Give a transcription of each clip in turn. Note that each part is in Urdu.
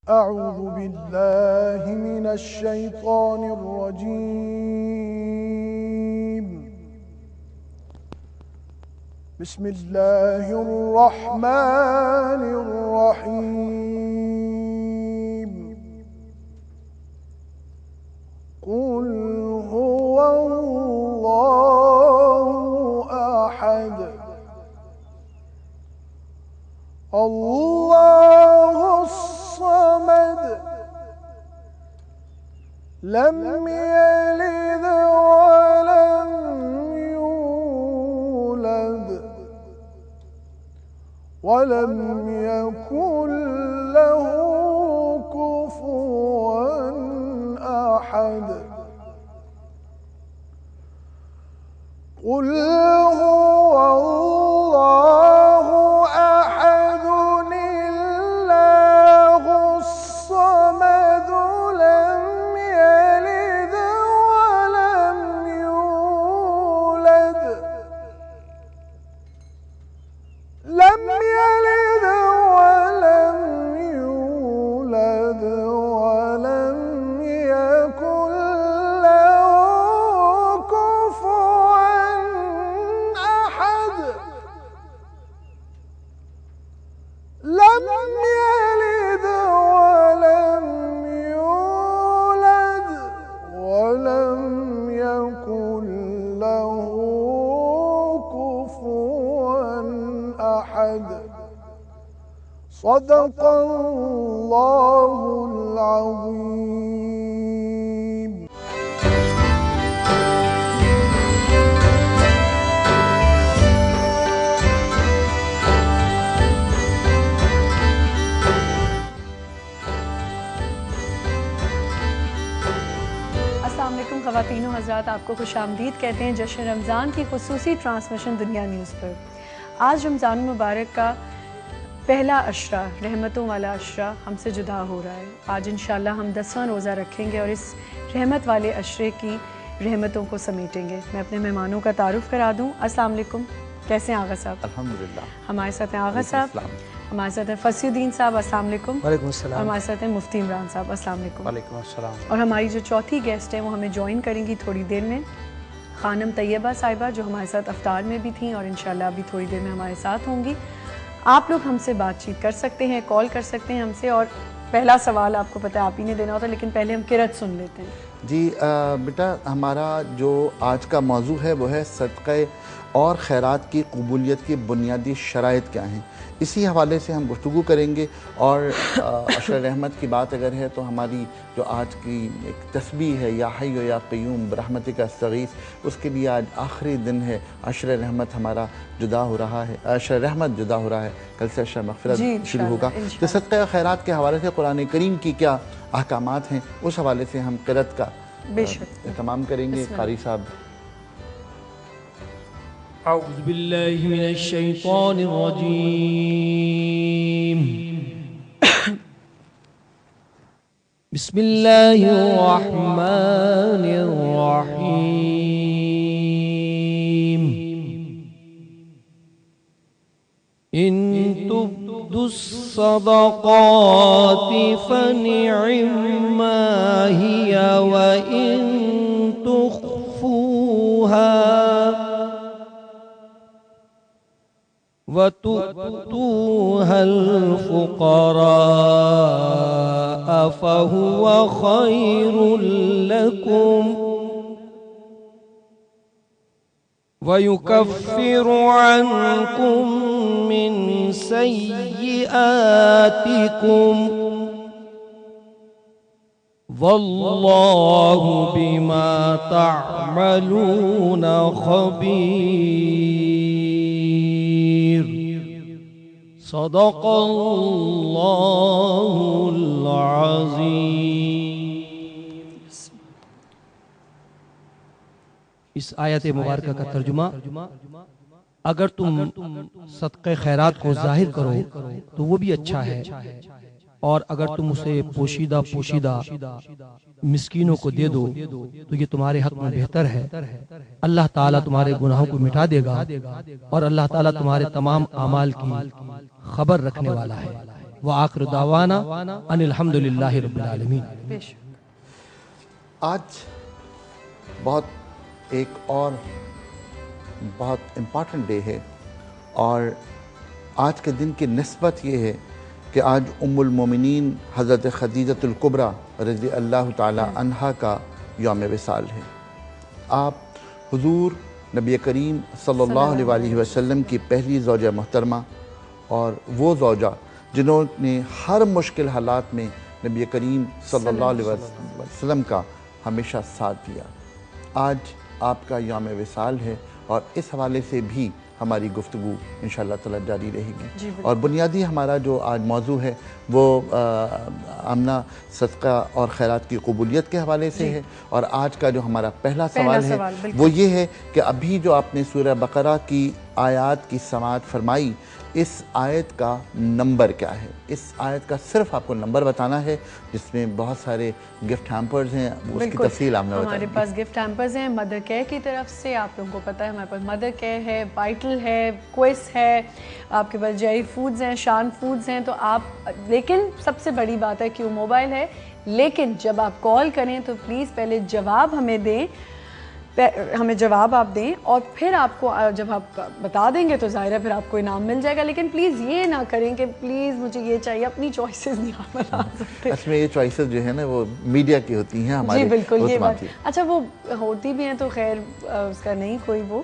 أعوذ بالله من الشيطان الرجيم. بسم الله الرحمن الرحيم. قل هو الله أحد الله الصمد لم يلد ولم يولد ولم يكن له كفوا أحد. قل هو الله أحد الله الصمد لم يلد ولم يولد ولم يكن له كفوا أحد. لم يلد ولم يولد ولم يكن له كفوا أحد. صدق الله العظيم. السلام علیکم خواتین و حضرات، آپ کو خوش آمدید کہتے ہیں جشن رمضان کی خصوصی ٹرانسمیشن دنیا نیوز پر۔ آج رمضان المبارک کا پہلا عشرہ، رحمتوں والا عشرہ ہم سے جدا ہو رہا ہے۔ آج انشاءاللہ ہم 10واں روزہ رکھیں گے اور اس رحمت والے عشرے کی رحمتوں کو سمیٹیں گے۔ میں اپنے مہمانوں کا تعارف کرا دوں۔ السلام علیکم، کیسے ہیں آغا صاحب؟ الحمدللہ۔ ہمارے ساتھ ہیں آغا صاحب، ہمارے ساتھ ہیں فصیح الدین صاحب، السلام علیکم۔ وعلیکم السلام۔ اور ہمارے ساتھ ہیں مفتی عمران صاحب، السلام علیکم۔ وعلیکم السلام۔ اور ہماری جو چوتھی گیسٹ ہیں وہ ہمیں جوائن کریں گی تھوڑی دیر میں، خانم طیبہ صاحبہ، جو ہمارے ساتھ افطار میں بھی تھیں اور انشاءاللہ ابھی تھوڑی دیر میں ہمارے ساتھ ہوں گی۔ آپ لوگ ہم سے بات چیت کر سکتے ہیں، کال کر سکتے ہیں ہم سے، اور پہلا سوال آپ کو پتہ ہے آپ ہی نے دینا ہوتا ہے، لیکن پہلے ہم قرأت سن لیتے ہیں۔ جی بیٹا، ہمارا جو آج کا موضوع ہے وہ ہے صدقہ اور خیرات کی قبولیت کی بنیادی شرائط کیا ہیں، اسی حوالے سے ہم گفتگو کریں گے۔ اور عشر رحمت کی بات اگر ہے تو ہماری جو آج کی ایک تسبیح ہے یا حی و یا قیوم برحمتک استغیث، اس کے لیے آج آخری دن ہے، عشر رحمت ہمارا جدا ہو رہا ہے، عشر رحمت جدا ہو رہا ہے، کل سے عشر مغفرت شروع ہوگا۔ تو صدقہ خیرات کے حوالے سے قرآن کریم کی کیا احکامات ہیں، اس حوالے سے ہم قرأت کا اہتمام کریں گے۔ قاری صاحب۔ اعوذ باللہ من الشیطان الرجیم، بسم اللہ الرحمن الرحیم۔ ان تبدوا الصدقات فنعما هي وإن تخفوها وتؤتوها الفقراء فهو خير لكم ويكفر عنكم من سيئاتكم والله بما تعملون خبير۔ صدق اللہ العظیم۔ اس آیت مبارکہ کا ترجمہ، اگر تم صدقہ خیرات کو ظاہر کرو تو وہ بھی اچھا ہے، اور اگر تم اسے پوشیدہ مسکینوں کو دے دو تو یہ تمہارے حق میں بہتر ہے۔ اللہ تعالیٰ تمہارے گناہوں کو مٹا دے گا، اور اللہ تعالیٰ تمہارے تمام اعمال کی خبر رکھنے والا ہے۔ وآخر دعوانا ان الحمدللہ رب العالمین۔ بے شک۔ آج ایک اور بہت امپارٹنٹ ڈے ہے، اور آج کے دن کی نسبت یہ ہے کہ آج ام المومنین حضرت خدیجۃ الکبریٰ رضی اللہ تعالی عنہا کا یوم وصال ہے۔ آپ حضور نبی کریم صلی اللہ علیہ وآلہ وسلم کی پہلی زوجہ محترمہ، اور وہ زوجہ جنہوں نے ہر مشکل حالات میں نبی کریم صلی اللہ علیہ وسلم کا ہمیشہ ساتھ دیا۔ آج آپ کا یوم وصال ہے، اور اس حوالے سے بھی ہماری گفتگو انشاءاللہ تعالی جاری رہے گی۔ اور بنیادی ہمارا جو آج موضوع ہے وہ آمنہ صدقہ اور خیرات کی قبولیت کے حوالے سے ہے، اور آج کا جو ہمارا پہلا سوال ہے وہ یہ ہے کہ ابھی جو آپ نے سورہ بقرہ کی آیات کی سماعت فرمائی، اس آیت کا نمبر کیا ہے؟ اس آیت کا صرف آپ کو نمبر بتانا ہے، جس میں بہت سارے گفٹ ہیمپرز ہیں، اس کی تفصیل آپ نے بتائیں۔ ہمارے پاس گفٹ ہیمپرز ہیں مدر کیئر کی طرف سے، آپ لوگوں کو پتہ ہے ہمارے پاس مدر کیئر ہے، وائٹل ہے، کوئس ہے، آپ کے پاس جیری فوڈز ہیں، شان فوڈز ہیں، تو آپ، لیکن سب سے بڑی بات ہے کہ وہ موبائل ہے، لیکن جب آپ کال کریں تو پلیز پہلے جواب ہمیں دیں، ہمیں جواب آپ دیں، اور پھر آپ کو جب آپ بتا دیں گے تو ظاہر ہے پھر آپ کو انعام مل جائے گا، لیکن پلیز یہ نہ کریں کہ پلیز مجھے یہ چاہیے، اپنی چوائسز نہیں آپ بتا سکتے۔ اس میں یہ چوائسز جو ہے نا وہ میڈیا کی ہوتی ہیں ہمارے۔ جی بالکل، یہ بات اچھا وہ ہوتی بھی ہیں تو خیر اس کا نہیں کوئی وہ۔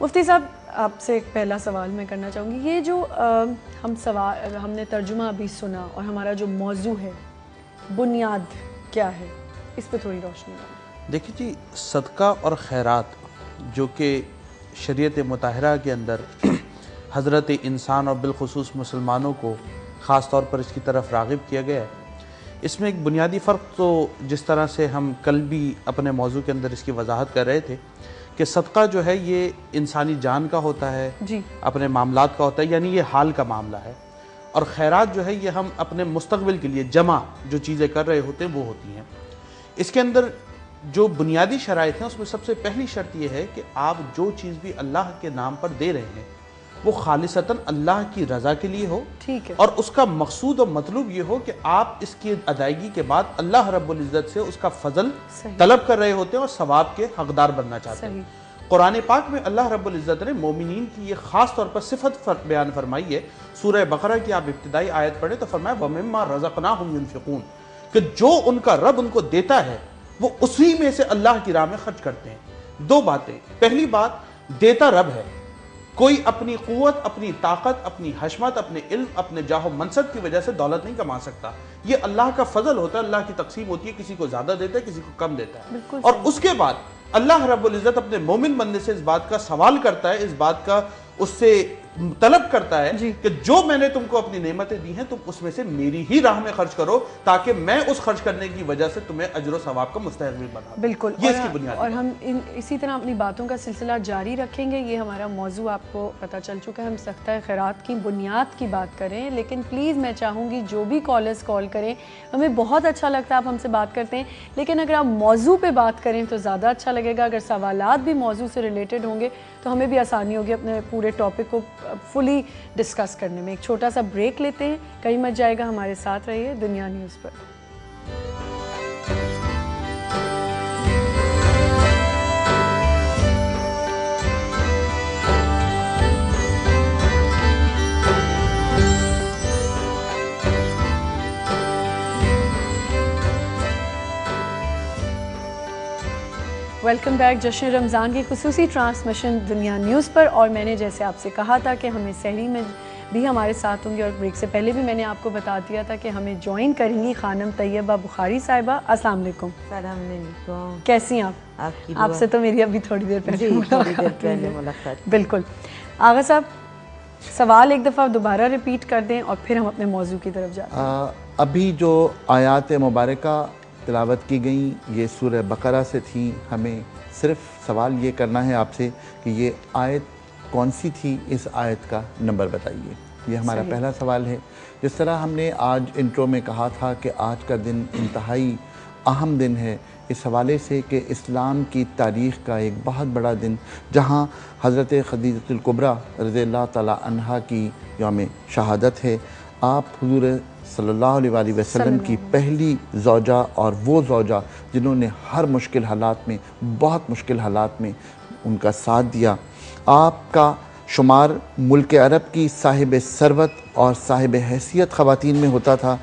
مفتی صاحب آپ سے ایک پہلا سوال میں کرنا چاہوں گی، یہ جو ہم نے ترجمہ ابھی سنا اور ہمارا جو موضوع ہے بنیاد کیا ہے، اس پہ تھوڑی روشنی ڈالیں۔ دیکھیے جی، صدقہ اور خیرات جو کہ شریعت مطہرہ کے اندر حضرت انسان اور بالخصوص مسلمانوں کو خاص طور پر اس کی طرف راغب کیا گیا ہے، اس میں ایک بنیادی فرق تو جس طرح سے ہم کل بھی اپنے موضوع کے اندر اس کی وضاحت کر رہے تھے کہ صدقہ جو ہے یہ انسانی جان کا ہوتا ہے، اپنے معاملات کا ہوتا ہے، یعنی یہ حال کا معاملہ ہے، اور خیرات جو ہے یہ ہم اپنے مستقبل کے لیے جمع جو چیزیں کر رہے ہوتے ہیں وہ ہوتی ہیں۔ اس کے اندر جو بنیادی شرائط ہیں اس میں سب سے پہلی شرط یہ ہے کہ آپ جو چیز بھی اللہ کے نام پر دے رہے ہیں وہ خالصتاً اللہ کی رضا کے لیے ہو، اور اس کا مقصود و مطلوب یہ ہو کہ آپ اس کی ادائیگی کے بعد اللہ رب العزت سے اس کا فضل طلب کر رہے ہوتے ہیں اور ثواب کے حقدار بننا چاہتے ہیں۔ قرآن پاک میں اللہ رب العزت نے مومنین کی یہ خاص طور پر صفت بیان فرمائی ہے۔ سورہ بقرہ کی آپ ابتدائی آیت پڑھیں تو فرمایا وَمِمَّا رَزَقْنَاهُمْ يُنْفِقُونَ، کہ جو ان کا رب ان کو دیتا ہے وہ اسی میں سے اللہ کی راہ میں خرچ کرتے ہیں۔ دو باتیں، پہلی بات دیتا رب ہے، کوئی اپنی قوت، اپنی طاقت، اپنی حشمت، اپنے علم، اپنے جاہ و منصب کی وجہ سے دولت نہیں کما سکتا، یہ اللہ کا فضل ہوتا ہے، اللہ کی تقسیم ہوتی ہے، کسی کو زیادہ دیتا ہے، کسی کو کم دیتا ہے۔ اور اس کے بعد اللہ رب العزت اپنے مومن بندے سے اس بات کا سوال کرتا ہے، اس بات کا اس سے طلب کرتا ہے کہ جو میں نے تم کو اپنی نعمتیں دی ہیں تم اس میں سے میری ہی راہ میں خرچ کرو تاکہ میں اس خرچ کرنے کی وجہ سے تمہیں اجر و ثواب کا مستحق بھی بنا۔ بالکل، یہ اس کی بنیاد ہے۔ اور ہم اسی طرح اپنی باتوں کا سلسلہ جاری رکھیں گے۔ یہ ہمارا موضوع آپ کو پتہ چل چکا ہے، ہم صدقہ خیرات کی بنیاد کی بات کریں، لیکن پلیز میں چاہوں گی جو بھی کالرز کال کریں، ہمیں بہت اچھا لگتا ہے آپ ہم سے بات کرتے ہیں، لیکن اگر آپ موضوع پہ بات کریں تو زیادہ اچھا لگے گا۔ اگر سوالات بھی موضوع سے ریلیٹڈ ہوں گے تو ہمیں بھی آسانی ہوگی اپنے پورے ٹاپک کو فلی ڈسکس کرنے میں۔ ایک چھوٹا سا بریک لیتے ہیں، کہیں مت جائے گا، ہمارے ساتھ رہیے دنیا نیوز پر۔ ویلکم بیک، جشن رمضان کی خصوصی ٹرانسمیشن دنیا نیوز پر، اور میں نے جیسے آپ سے کہا تھا کہ ہمیں سحری میں بھی ہمارے ساتھ ہوں گے، اور بریک سے پہلے بھی میں نے آپ کو بتا دیا تھا کہ ہمیں جوائن کریں گی خانم طیبہ بخاری صاحبہ۔ السلام علیکم۔ السلام علیکم، کیسی ہیں آپ؟ آپ سے تو میری ابھی تھوڑی دیر پہلے ملاقات۔ بالکل۔ آغا صاحب سوال ایک دفعہ دوبارہ ریپیٹ کر دیں اور پھر ہم اپنے موضوع کی طرف جاتے ہیں۔ ابھی جو آیات مبارکہ تلاوت کی گئیں یہ سورہ بقرہ سے تھی، ہمیں صرف سوال یہ کرنا ہے آپ سے کہ یہ آیت کون سی تھی، اس آیت کا نمبر بتائیے، یہ ہمارا پہلا سوال ہے۔ جس طرح ہم نے آج انٹرو میں کہا تھا کہ آج کا دن انتہائی اہم دن ہے اس حوالے سے کہ اسلام کی تاریخ کا ایک بہت بڑا دن، جہاں حضرت خدیجۃ الکبریٰ رضی اللہ تعالی عنہا کی یوم شہادت ہے۔ آپ حضور صلی اللہ علیہ وسلم کی پہلی زوجہ اور وہ زوجہ جنہوں نے ہر مشکل حالات میں، بہت مشکل حالات میں ان کا ساتھ دیا. آپ کا شمار ملک عرب کی صاحب ثروت اور صاحب حیثیت خواتین میں ہوتا تھا.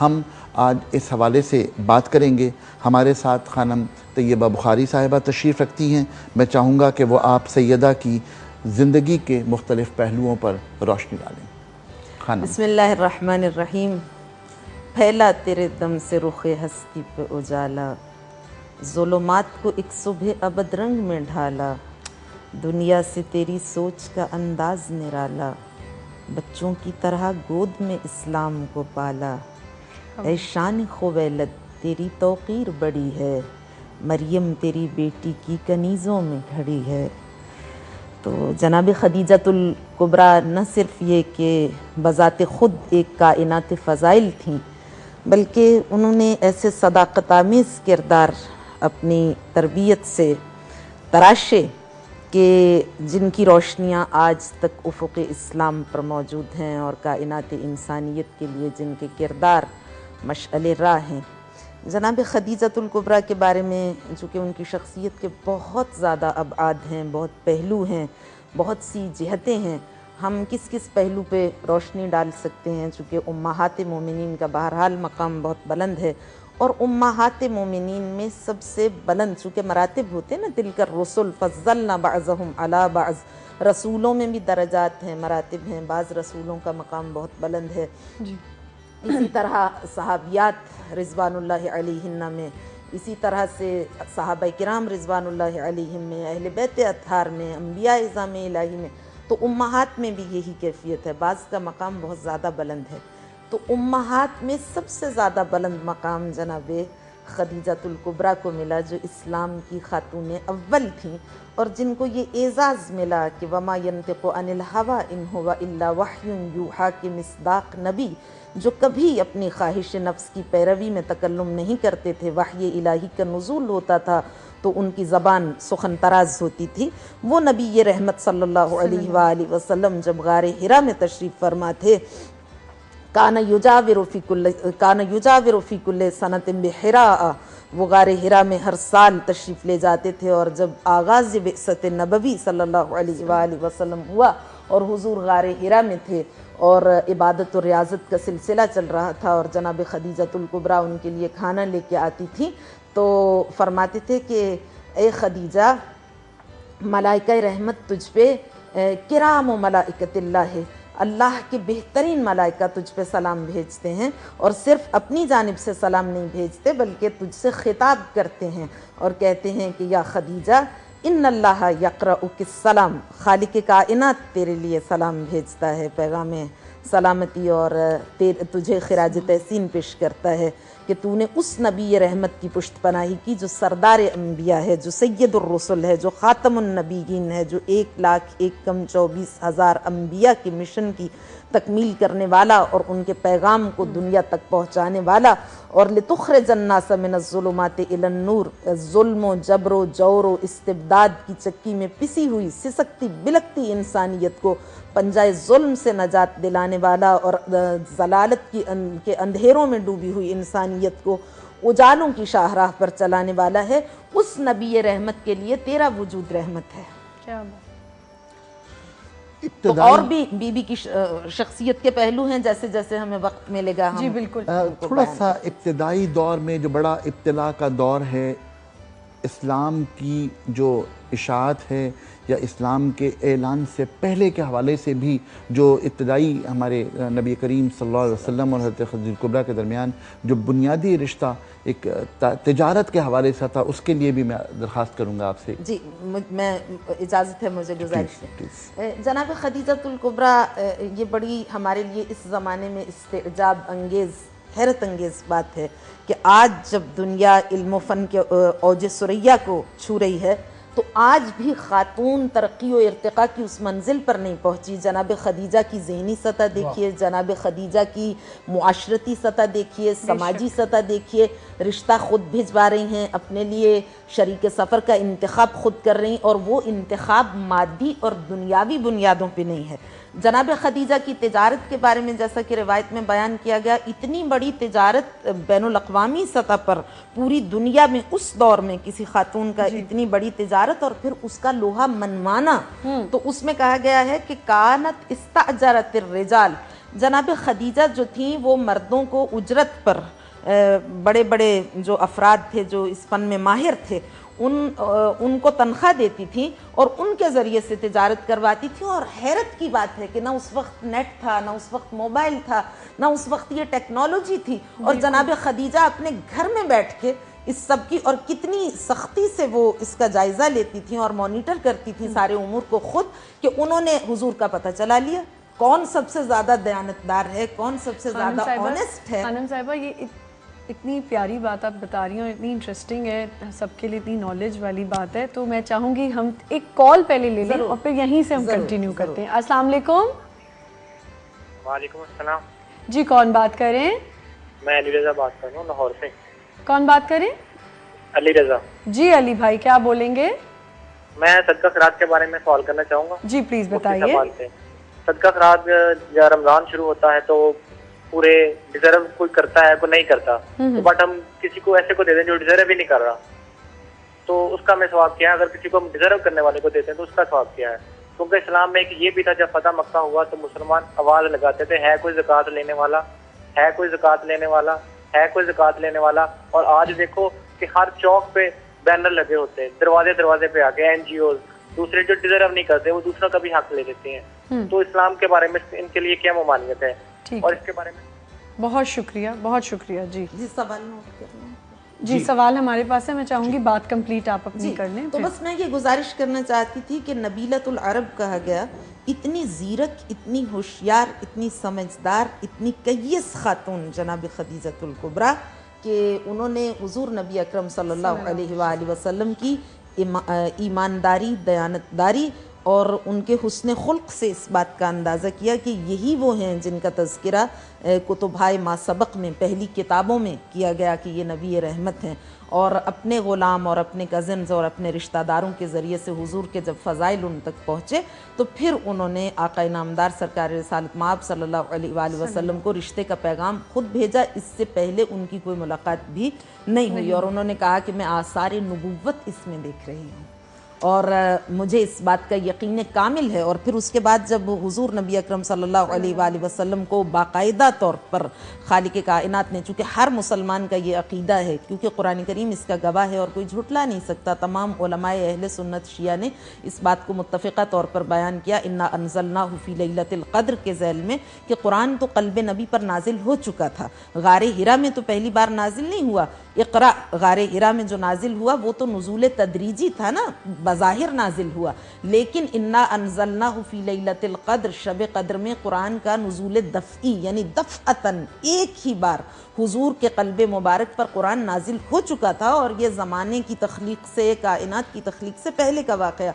ہم آج اس حوالے سے بات کریں گے. ہمارے ساتھ خانم طیبہ بخاری صاحبہ تشریف رکھتی ہیں. میں چاہوں گا کہ وہ آپ سیدہ کی زندگی کے مختلف پہلوؤں پر روشنی ڈالیں. خانم. بسم اللہ الرحمن الرحیم. پھیلا تیرے دم سے رخ ہستی پہ اجالا، ظلمات کو ایک صبح ابد رنگ میں ڈھالا، دنیا سے تیری سوچ کا انداز نرالا، بچوں کی طرح گود میں اسلام کو پالا. اے شان خویلد تیری توقیر بڑی ہے، مریم تیری بیٹی کی کنیزوں میں کھڑی ہے. تو جناب خدیجۃ الکبریٰ نہ صرف یہ کہ بذات خود ایک کائنات فضائل تھیں، بلکہ انہوں نے ایسے صداقت آمیز کردار اپنی تربیت سے تراشے کہ جن کی روشنیاں آج تک افق اسلام پر موجود ہیں، اور کائنات انسانیت کے لیے جن کے کردار مشعل راہ ہیں. جناب خدیجۃ الکبریٰ کے بارے میں چونکہ ان کی شخصیت کے بہت زیادہ ابعاد ہیں، بہت پہلو ہیں، بہت سی جہتیں ہیں. ہم کس کس پہلو پہ روشنی ڈال سکتے ہیں؟ چونکہ امہات مومنین کا بہرحال مقام بہت بلند ہے، اور امہات مومنین میں سب سے بلند چونکہ مراتب ہوتے ہیں نا، تلک الرسل فضلنا بعضهم علی بعض، رسولوں میں بھی درجات ہیں، مراتب ہیں. بعض رسولوں کا مقام بہت بلند ہے. اسی طرح صحابیات رضوان اللہ علیہن میں، اسی طرح سے صحابہ کرام رضوان اللہ علیہم میں، اہل بیت اطہار میں، انبیاء اعظام الہی میں. تو امہات میں بھی یہی کیفیت ہے، بعض کا مقام بہت زیادہ بلند ہے. تو امہات میں سب سے زیادہ بلند مقام جناب خدیجۃ الکبریٰ کو ملا، جو اسلام کی خاتون اول تھیں، اور جن کو یہ اعزاز ملا کہ وما ینطق عن الہویٰ ان ہو الا وحی یوحیٰ کے مصداق نبی، جو کبھی اپنی خواہش نفس کی پیروی میں تکلم نہیں کرتے تھے. وحی الہی کا نزول ہوتا تھا تو ان کی زبان سخن طراز ہوتی تھی. وہ نبی رحمت صلی اللہ علیہ وآلہ وسلم جب غار حرا میں تشریف فرما تھے، کان یجاور فی کل سنۃ بحراء، وہ غار حرا میں ہر سال تشریف لے جاتے تھے. اور جب آغاز بعثت نبوی صلی اللہ علیہ وآلہ وسلم ہوا اور حضور غار حرا میں تھے اور عبادت و ریاضت کا سلسلہ چل رہا تھا، اور جناب خدیجۃ الکبریٰ ان کے لیے کھانا لے کے آتی تھیں، تو فرماتے تھے کہ اے خدیجہ، ملائکہ رحمت تجھ پہ، کرام و ملائکۃ اللہ، اللہ کے بہترین ملائکہ تجھ پہ سلام بھیجتے ہیں، اور صرف اپنی جانب سے سلام نہیں بھیجتے بلکہ تجھ سے خطاب کرتے ہیں اور کہتے ہیں کہ یا خدیجہ ان اللہ یقرؤک السلام، خالق کائنات تیرے لیے سلام بھیجتا ہے، پیغام سلامتی اور تجھے خراج تحسین پیش کرتا ہے کہ تو نے اس نبی رحمت کی پشت پناہی کی جو سردار انبیاء ہے، جو سید الرسل ہے، جو خاتم النبیین ہے، جو 1,01,24,000 انبیاء کے مشن کی تکمیل کرنے والا اور ان کے پیغام کو دنیا تک پہنچانے والا، اور لتخرج الناس من الظلمات الی النور، ظلم و جبر و جور و استبداد کی چکی میں پسی ہوئی سسکتی بلکتی انسانیت کو پنجائے ظلم سے نجات دلانے والا، اور ضلالت کے اندھیروں میں ڈوبی ہوئی انسانیت کو اجالوں کی شاہراہ پر چلانے والا ہے. اس نبی رحمت کے لیے تیرا وجود رحمت ہے. کیا بات. تو اور بھی بی بی کی شخصیت کے پہلو ہیں، جیسے جیسے ہمیں وقت ملے گا. جی بالکل. تھوڑا سا ابتدائی دور میں جو بڑا ابتلا کا دور ہے، اسلام کی جو اشاعت ہے یا اسلام کے اعلان سے پہلے کے حوالے سے بھی جو ابتدائی ہمارے نبی کریم صلی اللہ علیہ وسلم اور حضرت خدیجہ الکبریٰ کے درمیان جو بنیادی رشتہ ایک تجارت کے حوالے سے تھا، اس کے لیے بھی میں درخواست کروں گا آپ سے. جی میں اجازت ہے مجھے گزارش ہے. جناب خدیجۃ الکبریٰ یہ بڑی ہمارے لیے اس زمانے میں استعجاب انگیز، حیرت انگیز بات ہے کہ آج جب دنیا علم و فن کے اوج ثریا کو چھو رہی ہے، تو آج بھی خاتون ترقی و ارتقاء کی اس منزل پر نہیں پہنچی. جناب خدیجہ کی ذہنی سطح دیکھیے, جناب خدیجہ کی معاشرتی سطح دیکھیے, سماجی سطح دیکھیے, رشتہ خود بھجوا رہی ہیں, اپنے لیے شریک سفر کا انتخاب خود کر رہی ہیں, اور وہ انتخاب مادی اور دنیاوی بنیادوں پہ نہیں ہے. جناب خدیجہ کی تجارت کے بارے میں جیسا کہ روایت میں بیان کیا گیا, اتنی بڑی تجارت بین الاقوامی سطح پر پوری دنیا میں اس دور میں کسی خاتون کا اتنی بڑی تجارت, اور پھر اس کا لوہا منوانا, تو اس میں کہا گیا ہے کہ کانت استاجرت الرجال, جناب خدیجہ جو تھیں وہ مردوں کو اجرت پر, بڑے بڑے جو افراد تھے جو اس فن میں ماہر تھے ان کو تنخواہ دیتی تھیں اور ان کے ذریعے سے تجارت کرواتی تھیں. اور حیرت کی بات ہے کہ نہ اس وقت نیٹ تھا, نہ اس وقت موبائل تھا, نہ اس وقت یہ ٹیکنالوجی تھی, اور جناب خدیجہ اپنے گھر میں بیٹھ کے اس سب کی, اور کتنی سختی سے وہ اس کا جائزہ لیتی تھیں اور مانیٹر کرتی تھیں سارے امور کو خود, کہ انہوں نے حضور کا پتہ چلا لیا کون سب سے زیادہ دیانتدار ہے, کون سب سے زیادہ آنیسٹ ہے. خانم صاحبہ یہ اتنی پیاری بات آپ بتا رہی ہیں, اور اتنی انٹرسٹنگ ہے, سب کے لیے اتنی نالج والی بات ہے, تو میں چاہوں گی ہم ایک کال پہلے لے لیں اور پھر یہیں سے ہم کنٹینیو کرتے ہیں. السلام علیکم. وعلیکم السلام. جی کون بات کر رہے ہیں؟ میں علی رضا بات کر رہا ہوں لاہور سے. کون بات کریں؟ علی رضا. جی علی بھائی کیا بولیں گے؟ میں صدقہ خیرات کے بارے میں سوال کرنا چاہوں گا. جی پلیز بتائیے. صدقہ خیرات جب رمضان شروع ہوتا ہے تو پورے ڈیزرو کوئی کرتا ہے کوئی نہیں کرتا, بٹ ہم کسی کو ایسے کو دے دیں جو ڈیزرو بھی نہیں کر رہا, تو اس کا میں ثواب کیا ہے؟ اگر کسی کو ہم ڈیزرو کرنے والے کو دیتے ہیں تو اس کا ثواب کیا ہے؟ کیونکہ اسلام میں ایک یہ بھی تھا, جب فتح مکہ ہوا تو مسلمان آواز لگاتے تھے ہے کوئی زکوٰۃ لینے والا, ہے کوئی زکوٰۃ لینے والا, ہے کوئی زکوٰۃ لینے والا. اور آج دیکھو کہ ہر چوک پہ بینر لگے ہوتے ہیں, دروازے پہ آ کے این جی اوز دوسرے جو ڈیزرو نہیں کرتے وہ دوسروں کا بھی حق لے لیتے ہیں. تو اسلام کے بارے میں ان کے لیے کیا ممانعت ہے, اور اس کے بارے میں؟ بہت شکریہ, بہت شکریہ. جی سوال نوٹ کرنا. جی سوال ہمارے پاس ہے, میں چاہوں گی بات کمپلیٹ آپ اپنی کر لیں. تو بس میں یہ گزارش کرنا چاہتی تھی کہ نبیلۃ العرب کہا گیا, اتنی زیرک, اتنی ہوشیار, اتنی سمجھدار, اتنی کیس خاتون جناب خدیجۃ الکبریٰ کہ انہوں نے حضور نبی اکرم صلی اللہ علیہ وآلہ وسلم کی ایمانداری, دیانتداری اور ان کے حسن خلق سے اس بات کا اندازہ کیا کہ یہی وہ ہیں جن کا تذکرہ کتبۂ ما سبق میں, پہلی کتابوں میں کیا گیا کہ یہ نبی رحمت ہیں. اور اپنے غلام اور اپنے کزنز اور اپنے رشتہ داروں کے ذریعے سے حضور کے جب فضائل ان تک پہنچے تو پھر انہوں نے آقا انعامدار سرکار رسالت مآب صلی اللہ علیہ وآلہ وسلم کو رشتے کا پیغام خود بھیجا. اس سے پہلے ان کی کوئی ملاقات بھی نہیں ہوئی, اور انہوں نے کہا کہ میں آثار نبوت اس میں دیکھ رہی ہوں, اور مجھے اس بات کا یقین کامل ہے. اور پھر اس کے بعد جب حضور نبی اکرم صلی اللہ علیہ وآلہ وسلم کو باقاعدہ طور پر خالق کائنات نے, چونکہ ہر مسلمان کا یہ عقیدہ ہے, کیونکہ قرآن کریم اس کا گواہ ہے اور کوئی جھٹلا نہیں سکتا, تمام علماء اہل سنت شیعہ نے اس بات کو متفقہ طور پر بیان کیا, انا انزلناہ فی لیلۃ القدر کے ذیل میں, کہ قرآن تو قلب نبی پر نازل ہو چکا تھا. غار حرا میں تو پہلی بار نازل نہیں ہوا, اقرا غار حرا میں جو نازل ہوا وہ تو نزول تدریجی تھا نا, بظاہر نازل ہوا, لیکن انا انزلناہ فی لیلۃ القدر, شب قدر میں قرآن کا نزول دفعی یعنی دفعتاً ایک ہی بار حضور کے قلب مبارک پر قرآن نازل ہو چکا تھا, اور یہ زمانے کی تخلیق سے, کائنات کی تخلیق سے پہلے کا واقعہ.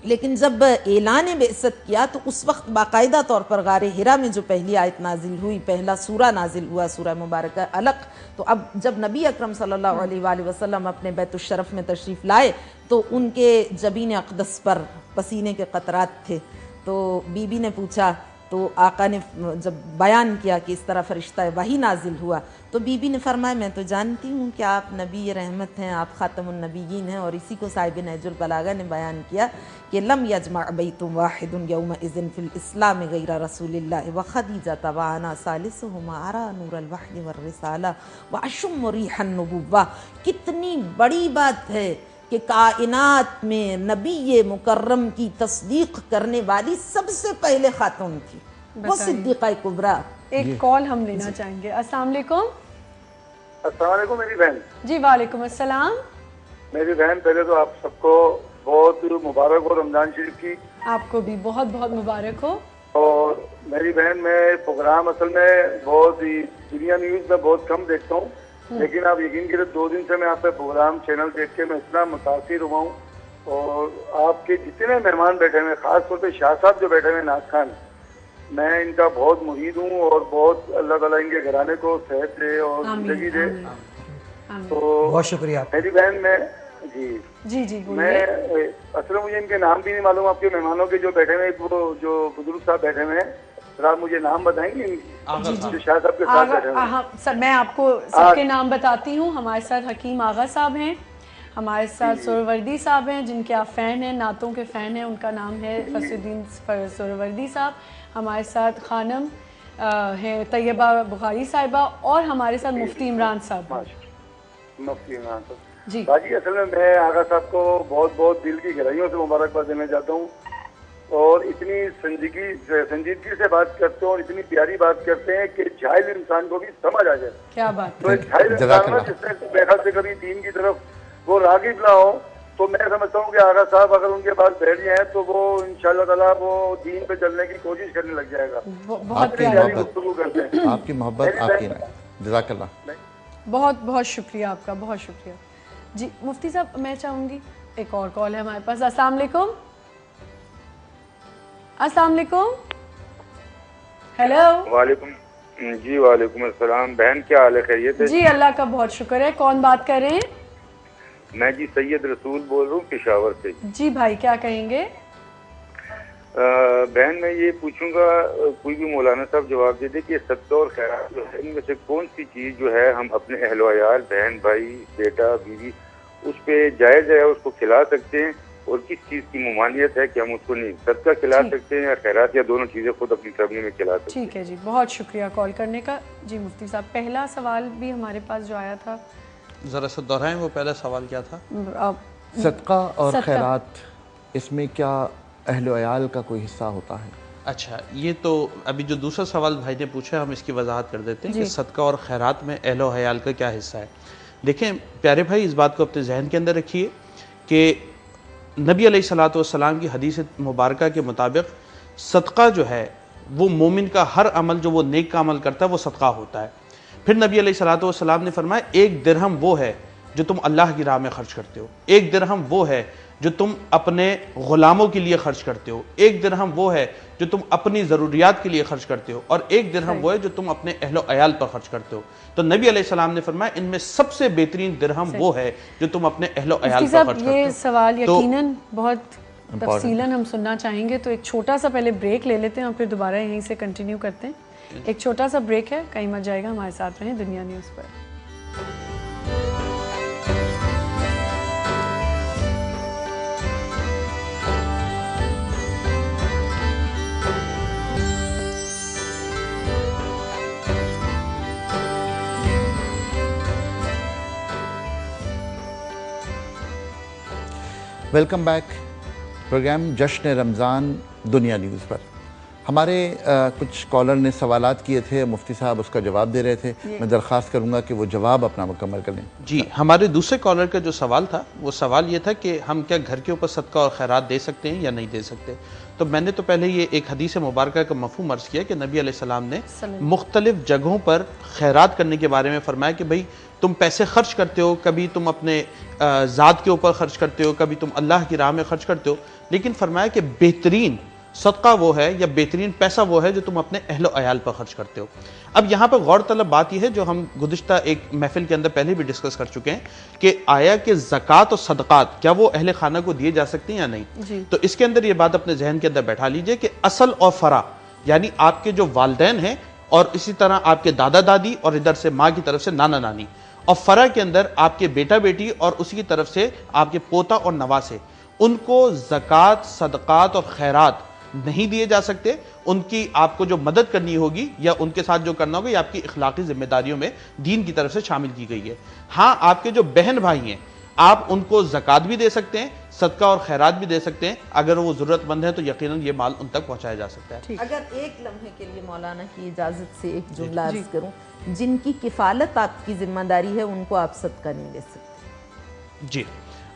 لیکن جب اعلان بعثت کیا تو اس وقت باقاعدہ طور پر غار حرا میں جو پہلی آیت نازل ہوئی, پہلا سورہ نازل ہوا, سورہ مبارکہ علق. تو اب جب نبی اکرم صلی اللہ علیہ وآلہ وسلم اپنے بیت الشرف میں تشریف لائے تو ان کے جبین اقدس پر پسینے کے قطرات تھے. تو بی بی نے پوچھا, تو آقا نے جب بیان کیا کہ اس طرح فرشتہ وحی نازل ہوا تو بی بی نے فرمایا میں تو جانتی ہوں کہ آپ نبی رحمت ہیں, آپ خاتم النبیین ہیں. اور اسی کو صاحب نہج البلاغہ نے بیان کیا کہ لم یجمع بیت واحد یومئذ فی الاسلام غیر رسول اللہ وخدیجۃ وانا ثالثہما ارى نور الوحی والرسالہ واشم ریح النبوہ. کتنی بڑی بات ہے کہ کائنات میں نبی مکرم کی تصدیق کرنے والی سب سے پہلے خاتون تھی, وہ صدیقہ کبریٰ. ایک کال ہم لینا چاہیں گے. السلام علیکم. السلام علیکم میری بہن. جی وعلیکم السلام. میری بہن پہلے تو آپ سب کو بہت مبارک ہو رمضان شریف کی. آپ کو بھی بہت بہت مبارک ہو. اور میری بہن میں پروگرام اصل میں بہت دنیا نیوز میں بہت کم دیکھتا ہوں, لیکن آپ یقین کریں 2 دن سے میں آپ کا پروگرام چینل دیکھ کے میں اتنا متاثر ہوا ہوں اور آپ کے جتنے مہمان بیٹھے ہوئے، خاص طور پہ شاہ صاحب جو بیٹھے ہوئے ناز خان، میں ان کا بہت مرید ہوں اور بہت اللہ تعالیٰ ان کے گھرانے کو صحت دے اور زندگی دے. تو بہت شکریہ. میری بہن میں جی میں اصل مجھے ان کے نام بھی نہیں معلوم، آپ کے مہمانوں کے جو بیٹھے ہوئے وہ جو بزرگ صاحب بیٹھے ہوئے ہیں، سر آپ مجھے نام بتائیں گے جو شاہ صاحب کے ساتھ بیٹھے ہوئے ہیں؟ سر میں آپ کو سب کے نام بتاتی ہوں. ہمارے ساتھ حکیم آغا صاحب ہیں، ہمارے ساتھ سہروردی صاحب ہیں جن کے آپ فین ہیں، نعتوں کے فین ہیں، ان کا نام ہے فصل الدین سہروردی صاحب. ہمارے ساتھ خانم ہیں طیبہ بخاری صاحبہ، اور ہمارے ساتھ مفتی عمران صاحب. مفتی عمران صاحب جی باجی، اصل میں آغا صاحب کو بہت بہت دل کی گہرائیوں سے مبارکباد دینا چاہتا ہوں، اور اتنی سنجیدگی سے بات کرتے ہیں اور اتنی پیاری بات کرتے ہیں کہ جاہل انسان کو بھی سمجھ آ جائے. کیا بات. تو ایک جاہل انسان جس نے میرے سے کبھی دین کی طرف وہ راغب نہ ہو، تو میں سمجھتا ہوں کہ آغا صاحب اگر ان کے پاس بیٹھ جائیں تو وہ انشاءاللہ تعالیٰ وہ دین پہ چلنے کی کوشش کرنے لگ جائے گا. بہت پیاری گفتگو کرتے ہیں. آپ کی محبت، آپ کی جزاک اللہ. بہت بہت شکریہ آپ کا، بہت شکریہ. جی مفتی صاحب میں چاہوں گی ایک اور کال ہے ہمارے پاس. السلام علیکم. السلام علیکم. ہیلو. وعلیکم جی. وعلیکم السلام. بہن کیا حال ہے؟ خیریت ہے؟ جی اللہ کا بہت شکر ہے. کون بات کر رہے ہیں؟ میں جی سید رسول بول رہا ہوں پشاور سے. جی بھائی کیا کہیں گے؟ بہن میں یہ پوچھوں گا، کوئی بھی مولانا صاحب جواب دے دے کہ صدقہ اور خیرات جو ہے ان میں سے کون سی چیز جو ہے ہم اپنے اہل و عیال، بہن بھائی، بیٹا بیوی، اس پہ جائز ہے اس کو کھلا سکتے ہیں، اور کس چیز کی ممانعت ہے کہ ہم اس کو نہیں صدقہ کھلا سکتے ہیں یا خیرات، یا دونوں چیزیں خود اپنی سبزی میں کھلا سکتے ہیں؟ ٹھیک ہے جی، بہت شکریہ کال کرنے کا. جی مفتی صاحب پہلا سوال بھی ہمارے پاس جو آیا تھا ذرا سا دہرائیں، وہ پہلا سوال کیا تھا؟ صدقہ اور خیرات، اس میں کیا اہل و عیال کا کوئی حصہ ہوتا ہے؟ اچھا، یہ تو ابھی جو دوسرا سوال بھائی نے پوچھا ہم اس کی وضاحت کر دیتے ہیں کہ صدقہ اور خیرات میں اہل و عیال کا کیا حصہ ہے. دیکھیں پیارے بھائی، اس بات کو اپنے ذہن کے اندر رکھیے کہ نبی علیہ الصلوۃ والسلام کی حدیث مبارکہ کے مطابق صدقہ جو ہے وہ مومن کا ہر عمل جو وہ نیک کا عمل کرتا ہے وہ صدقہ ہوتا ہے. پھر نبی علیہ الصلوۃ والسلام نے فرمایا 1 درہم وہ ہے جو تم اللہ کی راہ میں خرچ کرتے ہو، 1 درہم وہ ہے جو تم اپنے غلاموں کے لیے خرچ کرتے ہو، 1 درہم وہ ہے جو تم اپنی ضروریات کے لیے خرچ کرتے ہو، اور 1 درہم وہ ہے جو تم اپنے اہل و عیال پر خرچ کرتے ہو. تو نبی علیہ السلام نے فرمایا ان میں سب سے بہترین درہم وہ ہے جو تم اپنے اہل و عیال پر خرچ کرتے ہو. یہ سوال یقیناً بہت تفصیلاً ہم سننا چاہیں گے، تو ایک چھوٹا سا پہلے بریک لے لیتے ہیں اور پھر دوبارہ یہیں سے کنٹینیو کرتے ہیں. ایک چھوٹا سا بریک ہے، کہیں مت جائے گا، ہمارے ساتھ رہیں دنیا نیوز پر. Welcome back. پروگرام جشن رمضان دنیا نیوز پر. ہمارے کچھ کالر نے سوالات کیے تھے، مفتی صاحب اس کا جواب دے رہے تھے. میں درخواست کروں گا کہ وہ جواب اپنا مکمل کر لیں. جی، ہمارے دوسرے کالر کا جو سوال تھا وہ سوال یہ تھا کہ ہم کیا گھر کے اوپر صدقہ اور خیرات دے سکتے ہیں یا نہیں دے سکتے. تو میں نے تو پہلے یہ ایک حدیث مبارکہ کا مفہوم عرض کیا کہ نبی علیہ السلام نے مختلف جگہوں پر خیرات کرنے کے بارے میں فرمایا کہ بھئی تم پیسے خرچ کرتے ہو، کبھی تم اپنے ذات کے اوپر خرچ کرتے ہو، کبھی تم اللہ کی راہ میں خرچ کرتے ہو، لیکن فرمایا کہ بہترین صدقہ وہ ہے یا بہترین پیسہ وہ ہے جو تم اپنے اہل و عیال پر خرچ کرتے ہو. اب یہاں پہ غور طلب بات یہ ہے جو ہم گزشتہ ایک محفل کے اندر پہلے بھی ڈسکس کر چکے ہیں کہ آیا کہ زکوٰۃ اور صدقات کیا وہ اہل خانہ کو دیے جا سکتے ہیں یا نہیں. تو اس کے اندر یہ بات اپنے ذہن کے اندر بیٹھا لیجئے کہ اصل اور فرع یعنی آپ کے جو والدین ہیں اور اسی طرح آپ کے دادا دادی اور ادھر سے ماں کی طرف سے نانا نانی، اور فرع کے اندر آپ کے بیٹا بیٹی اور اسی کی طرف سے آپ کے پوتا اور نواسے، ان کو زکوٰۃ، صدقات اور خیرات نہیں دیے جا سکتے. ان کی آپ کو جو مدد کرنی ہوگی یا ان کے ساتھ جو کرنا ہوگا یہ آپ کی اخلاقی ذمہ داریوں میں دین کی طرف سے شامل کی گئی ہے. ہاں آپ کے جو بہن بھائی ہیں آپ ان کو زکوٰۃ بھی دے سکتے ہیں، صدقہ اور خیرات بھی دے سکتے ہیں. اگر وہ ضرورت مند ہے تو یقیناً یہ مال ان تک پہنچایا جا سکتا ہے. اگر ایک لمحے کے لیے مولانا کی اجازت سے ایک جملہ عرض کروں، جن کی کفالت آپ کی ذمہ داری ہے ان کو آپ صدقہ نہیں دے سکتے. جی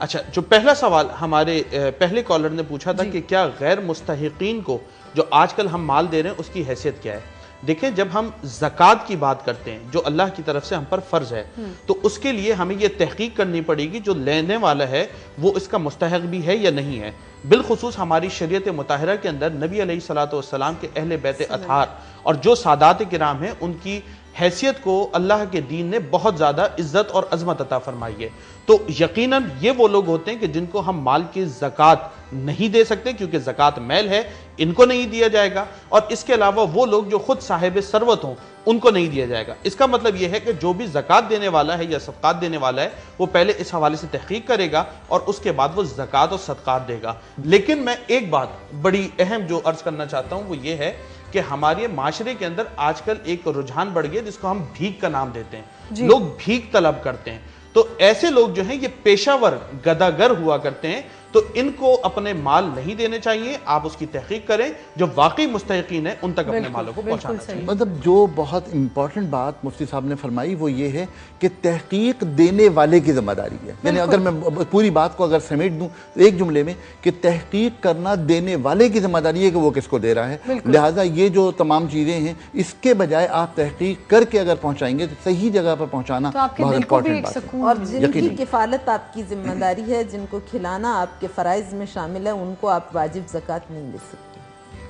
اچھا، جو پہلا سوال ہمارے پہلے کالر نے پوچھا تھا کہ کیا غیر مستحقین کو جو آج کل ہم مال دے رہے ہیں اس کی حیثیت کیا ہے. دیکھیں جب ہم زکوٰۃ کی بات کرتے ہیں جو اللہ کی طرف سے ہم پر فرض ہے تو اس کے لیے ہمیں یہ تحقیق کرنی پڑے گی جو لینے والا ہے وہ اس کا مستحق بھی ہے یا نہیں ہے. بالخصوص ہماری شریعت مطہرہ کے اندر نبی علیہ الصلوۃ والسلام کے اہل بیت اطہار اور جو سادات کرام ہیں ان کی حیثیت کو اللہ کے دین نے بہت زیادہ عزت اور عظمت عطا فرمائی ہے. تو یقیناً یہ وہ لوگ ہوتے ہیں کہ جن کو ہم مال کی زکوٰۃ نہیں دے سکتے کیونکہ زکوٰۃ میل ہے, ان کو نہیں دیا جائے گا, اور اس کے علاوہ وہ لوگ جو خود صاحب ثروت ہوں ان کو نہیں دیا جائے گا. اس کا مطلب یہ ہے کہ جو بھی زکوٰۃ دینے والا ہے یا صدقات دینے والا ہے وہ پہلے اس حوالے سے تحقیق کرے گا اور اس کے بعد وہ زکوٰۃ اور صدقات دے گا. لیکن میں ایک بات بڑی اہم جو عرض کرنا چاہتا ہوں وہ یہ ہے کہ ہمارے معاشرے کے اندر آج کل ایک رجحان بڑھ گیا جس کو ہم بھیک کا نام دیتے ہیں. لوگ بھیک طلب کرتے ہیں, تو ایسے لوگ جو ہیں یہ پیشہ ور گداگر ہوا کرتے ہیں, تو ان کو اپنے مال نہیں دینے چاہیے. آپ اس کی تحقیق کریں, جو واقعی مستحقین ہیں ان تک اپنے مالوں کو پہنچانا چاہیے. مطلب جو بہت امپورٹنٹ بات مفتی صاحب نے فرمائی وہ یہ ہے کہ تحقیق دینے والے کی ذمہ داری ہے. یعنی اگر میں پوری بات کو اگر سمیٹ دوں ایک جملے میں کہ تحقیق کرنا دینے والے کی ذمہ داری ہے کہ وہ کس کو دے رہا ہے. لہٰذا یہ جو تمام چیزیں ہیں اس کے بجائے آپ تحقیق کر کے اگر پہنچائیں گے تو صحیح جگہ پر پہنچانا بہت امپورٹنٹ بات ہے. اور جن کی کفالت آپ کی ذمہ داری ہے, جن کو کھلانا آپ کے فرائض میں شامل ہے, ان کو آپ واجب زکوٰۃ نہیں دے سکتے.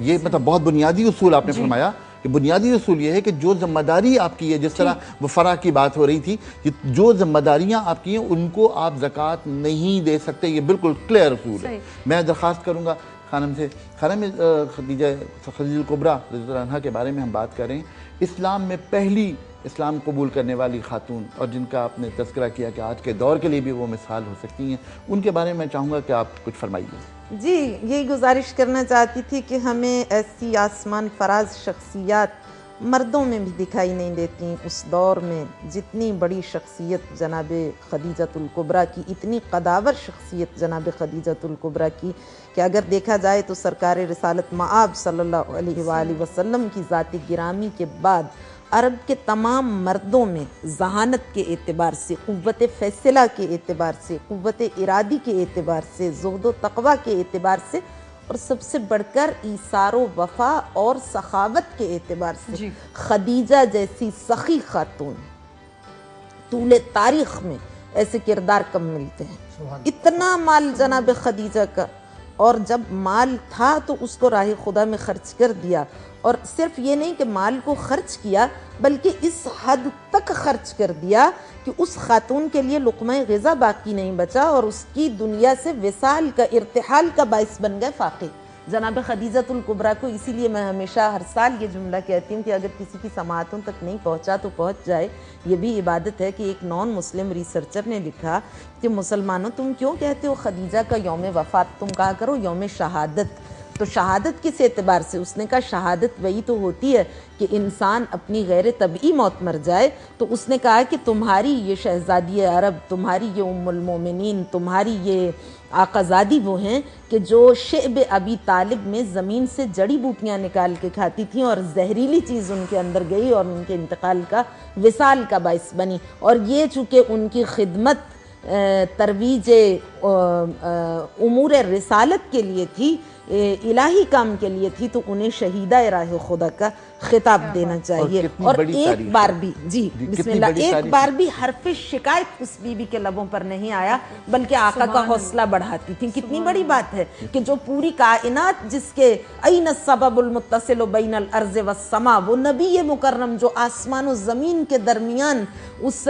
یہ مطلب بہت بنیادی اصول آپ نے فرمایا کہ بنیادی اصول یہ ہے کہ جو ذمہ داری آپ کی ہے, جس طرح وہ فرع کی بات ہو رہی تھی, جو ذمہ داریاں آپ کی ہیں ان کو آپ زکوٰۃ نہیں دے سکتے. یہ بالکل کلیئر اصول ہے. میں درخواست کروں گا خانم سے, خانم خدیجہ الکبریٰ رضی اللہ عنہا کے بارے میں ہم بات کر رہے ہیں. اسلام میں پہلی اسلام قبول کرنے والی خاتون اور جن کا آپ نے تذکرہ کیا کہ آج کے دور کے لیے بھی وہ مثال ہو سکتی ہیں, ان کے بارے میں چاہوں گا کہ آپ کچھ فرمائیے. جی, یہی گزارش کرنا چاہتی تھی کہ ہمیں ایسی آسمان فراز شخصیات مردوں میں بھی دکھائی نہیں دیتی. اس دور میں جتنی بڑی شخصیت جناب خدیجۃ الکبریٰ کی, اتنی قداور شخصیت جناب خدیجۃ الکبریٰ کی کہ اگر دیکھا جائے تو سرکار رسالت مآب صلی اللہ علیہ وآلہ وسلم کی ذات گرامی کے بعد عرب کے تمام مردوں میں ذہانت کے اعتبار سے, قوت فیصلہ کے اعتبار سے, قوت ارادی کے اعتبار سے, زہد و تقوی کے اعتبار سے, اور سب سے بڑھ کر ایثار و وفا اور سخاوت کے اعتبار سے خدیجہ جیسی سخی خاتون طول تاریخ میں ایسے کردار کم ملتے ہیں. اتنا مال جناب خدیجہ کا, اور جب مال تھا تو اس کو راہ خدا میں خرچ کر دیا. اور صرف یہ نہیں کہ مال کو خرچ کیا بلکہ اس حد تک خرچ کر دیا کہ اس خاتون کے لیے لقمہ غذا باقی نہیں بچا اور اس کی دنیا سے وصال کا, ارتحال کا باعث بن گئے فاقے جناب خدیجۃ الکبریٰ کو. اسی لیے میں ہمیشہ ہر سال یہ جملہ کہتی ہوں کہ اگر کسی کی سماعتوں تک نہیں پہنچا تو پہنچ جائے. یہ بھی عبادت ہے کہ ایک نان مسلم ریسرچر نے لکھا کہ مسلمانوں تم کیوں کہتے ہو خدیجہ کا یوم وفات, تم کہا کرو یوم شہادت. تو شہادت کس اعتبار سے؟ اس نے کہا شہادت وہی تو ہوتی ہے کہ انسان اپنی غیر طبعی موت مر جائے. تو اس نے کہا کہ تمہاری یہ شہزادی عرب, تمہاری یہ ام المومنین, تمہاری یہ آقازادی وہ ہیں کہ جو شعب ابی طالب میں زمین سے جڑی بوٹیاں نکال کے کھاتی تھیں اور زہریلی چیز ان کے اندر گئی اور ان کے انتقال کا وصال کا باعث بنی. اور یہ چونکہ ان کی خدمت ترویج امور رسالت کے لیے تھی, الہی کام کے لیے تھی, تو انہیں شہیدہ راہ خدا کا خطاب دینا چاہیے. اور ایک بار بھی بسم اللہ, ایک بار بھی حرف شکایت اس بی بی کے لبوں پر نہیں آیا بلکہ آقا کا حوصلہ بڑھاتی تھی. کتنی بڑی بات ہے کہ جو پوری کائنات جس کے این السبب المتصل بین الارض والسماء, وہ نبی مکرم جو آسمان و زمین کے درمیان اس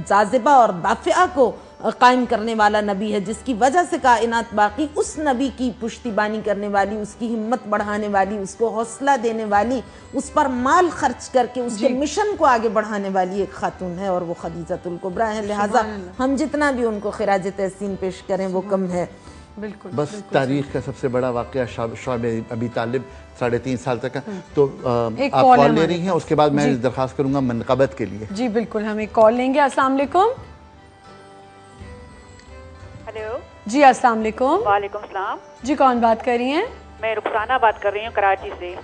جاذبہ اور دافعہ کو قائم کرنے والا نبی ہے, جس کی وجہ سے کائنات باقی, اس نبی کی پشتیبانی کرنے والی, اس کی ہمت بڑھانے والی, اس کو حوصلہ دینے والی, اس پر مال خرچ کر کے اس کے مشن کو آگے بڑھانے والی ایک خاتون ہے, اور وہ خدیجۃ الکبریٰ ہے. لہٰذا ہم جتنا بھی ان کو خراج تحسین پیش کریں وہ کم ہے. بالکل. بس تاریخ کا سب سے بڑا واقعہ شعب ابی طالب 3.5 سال تک کا. تو آپ کال لے رہی ہیں, اس کے بعد میں درخواست کروں گا منقبت کے لیے. جی بالکل, ہم ایک کال لیں گے. السلام علیکم. ہیلو. جی السلام علیکم. وعلیکم السلام. جی کون بات کر رہی ہیں؟ میں رخسانہ بات کر رہی ہوں کراچی سے.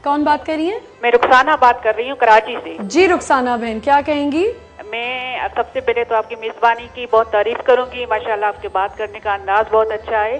کون بات کر رہی ہیں؟ میں رخسانہ بات کر رہی ہوں کراچی سے. جی رخسانہ بہن, کیا کہیں گی؟ میں سب سے پہلے تو آپ کی میزبانی کی بہت تعریف کروں گی. ماشاءاللہ آپ کے بات کرنے کا انداز بہت اچھا ہے.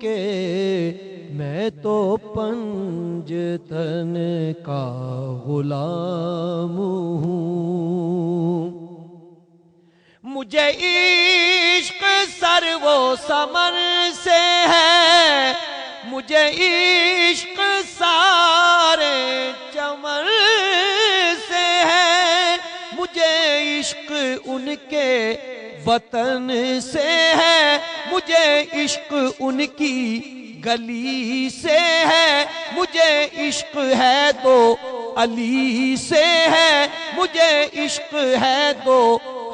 کے میں تو پنجتن کا غلام ہوں. مجھے عشق سر و سمر سے ہے، مجھے عشق سارے چمن سے ہے، مجھے عشق ان کے وطن سے ہے، مجھے عشق ان کی گلی سے ہے، مجھے عشق ہے تو علی سے ہے، مجھے عشق ہے تو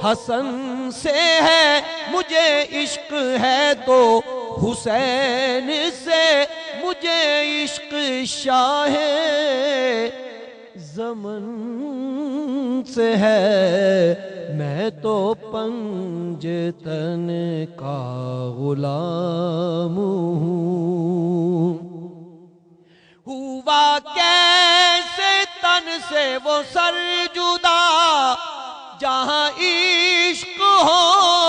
حسن سے ہے، مجھے عشق ہے تو حسین سے، مجھے عشق شاہ زمن سے ہے، میں تو پنجتن کا غلام ہوں. ہوا کیسے تن سے وہ سر جدا، جہاں عشق ہو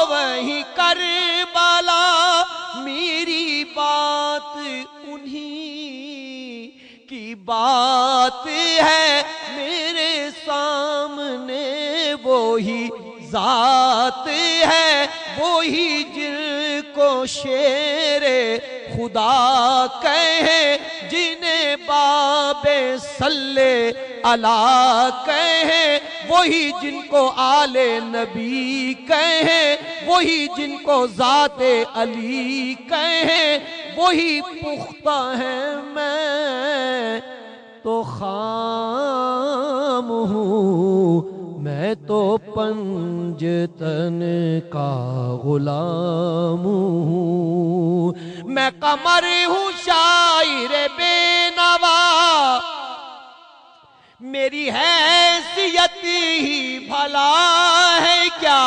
وہیں کربلا، میری بات انہی کی بات ہے، میرے سامنے وہی ذات ہے، وہی جن کو شیر خدا کہے، جنہیں باب صلی علی کہے، وہی جن کو آل نبی کہے، وہی جن کو ذات علی کہے، وہی پختہ ہے، میں تو خام ہوں، میں تو پنجتن کا غلام ہوں. میں قمر ہوں شاعر بے نوا، میری حیثیت ہی بھلا ہے کیا،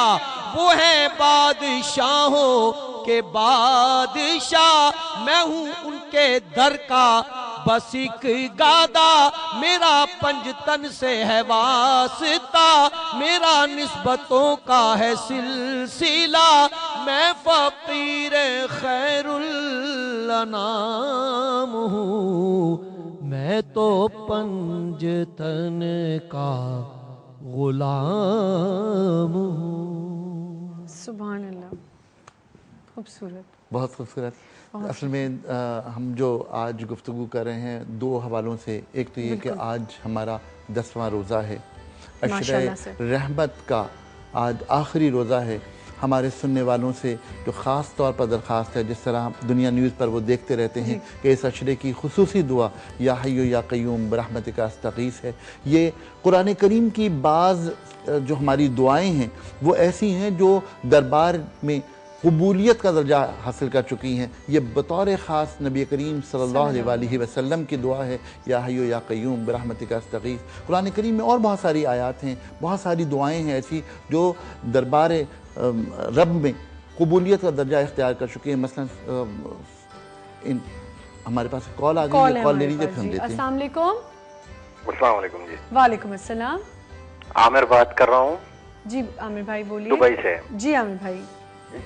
وہ ہے بادشاہوں کے بادشاہ، میں ہوں ان کے در کا بس ایک گادا، میرا پنجتن سے ہے واسطہ، میرا نسبتوں کا ہے سلسلہ، میں فقیر خیر الانام ہوں، میں تو پنجتن کا غلام ہوں. سبحان اللہ، خوبصورت، بہت خوبصورت. اصل میں ہم جو آج گفتگو کر رہے ہیں دو حوالوں سے، ایک تو یہ کہ آج ہمارا 10واں روزہ ہے، عشرہ رحمت کا آج آخری روزہ ہے. ہمارے سننے والوں سے جو خاص طور پر درخواست ہے، جس طرح دنیا نیوز پر وہ دیکھتے رہتے ہیں کہ اس عشرے کی خصوصی دعا یا حی یا قیوم برحمتک استغیث ہے. یہ قرآن کریم کی بعض جو ہماری دعائیں ہیں وہ ایسی ہیں جو دربار میں قبولیت کا درجہ حاصل کر چکی ہیں. یہ بطور خاص نبی کریم صلی اللہ علیہ وسلم کی دعا ہے، یا حی یا قیوم برحمتک استغیث. قرآن کریم میں اور بہت ساری آیات ہیں، بہت ساری دعائیں ہیں ایسی جو دربار رب میں قبولیت کا درجہ اختیار کر چکی ہیں. مثلا ہمارے پاس کال آ گئی ہے، کال لے لیجیے پھر ہم دیتے ہیں. السلام علیکم. السلام علیکم. جی وعلیکم السلام. عامر بات کر رہا ہوں. جی عامر بھائی بولیے. دبئی سے. جی عامر بھائی.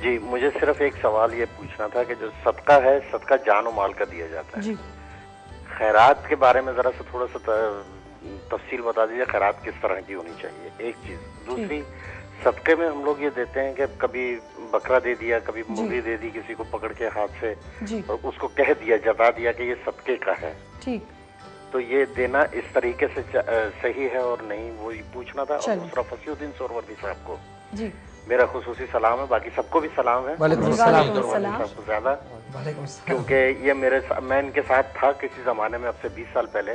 جی مجھے صرف ایک سوال یہ پوچھنا تھا کہ جو صدقہ ہے، صدقہ جان و مال کا دیا جاتا ہے، جی خیرات کے بارے میں ذرا سا تھوڑا سا تفصیل بتا دیجیے، خیرات کس طرح کی ہونی چاہیے، ایک چیز. دوسری، صدقے میں ہم لوگ یہ دیتے ہیں کہ کبھی بکرا دے دیا، کبھی مرغی دے دی کسی کو پکڑ کے ہاتھ سے، اور اس کو کہہ دیا، جتا دیا کہ یہ صدقے کا ہے، ٹھیک، تو یہ دینا اس طریقے سے صحیح ہے اور نہیں، وہی پوچھنا تھا. اور دوسرا، فصیح الدین سہروردی صاحب کو جی میرا خصوصی سلام ہے، باقی سب کو بھی سلام ہے. وعلیکم السلام. زیادہ کیونکہ یہ میں ان کے ساتھ تھا کسی زمانے میں، اب سے 20 سال پہلے.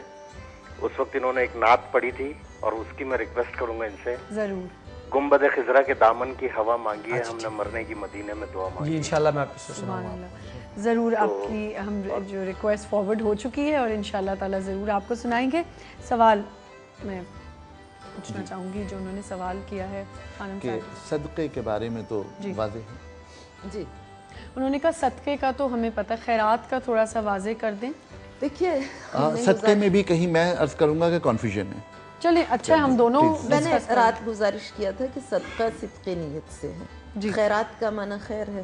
اس وقت انہوں نے ایک نعت پڑھی تھی اور اس کی میں ریکویسٹ کروں گا ان سے، ضرور. گنبد خضرا کے دامن کی ہوا مانگی ہے ہم نے، مرنے کی مدینے میں دعا مانگی. جی انشاءاللہ میں آپ سے سبحان اللہ، ضرور آپ کی ہم جو ریکویسٹ فارورڈ ہو چکی ہے اور انشاءاللہ تعالیٰ ضرور آپ کو سنائیں گے. سوال میں پوچھنا چاہوں گی جو انہوں نے سوال کیا ہے کہ صدقے کے بارے میں تو واضح ہے. جی انہوں نے کہا صدقے کا تو ہمیں پتہ، خیرات کا تھوڑا سا واضح کر دیں. دیکھیے صدقے میں بھی کہیں میں عرض کروں گا کہ کنفیوژن ہے. چلیں اچھا ہم دونوں میں نے رات گزارش کیا تھا کہ صدقہ صدق نیت سے ہے. خیرات کا معنی خیر ہے،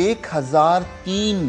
1003,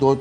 2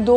2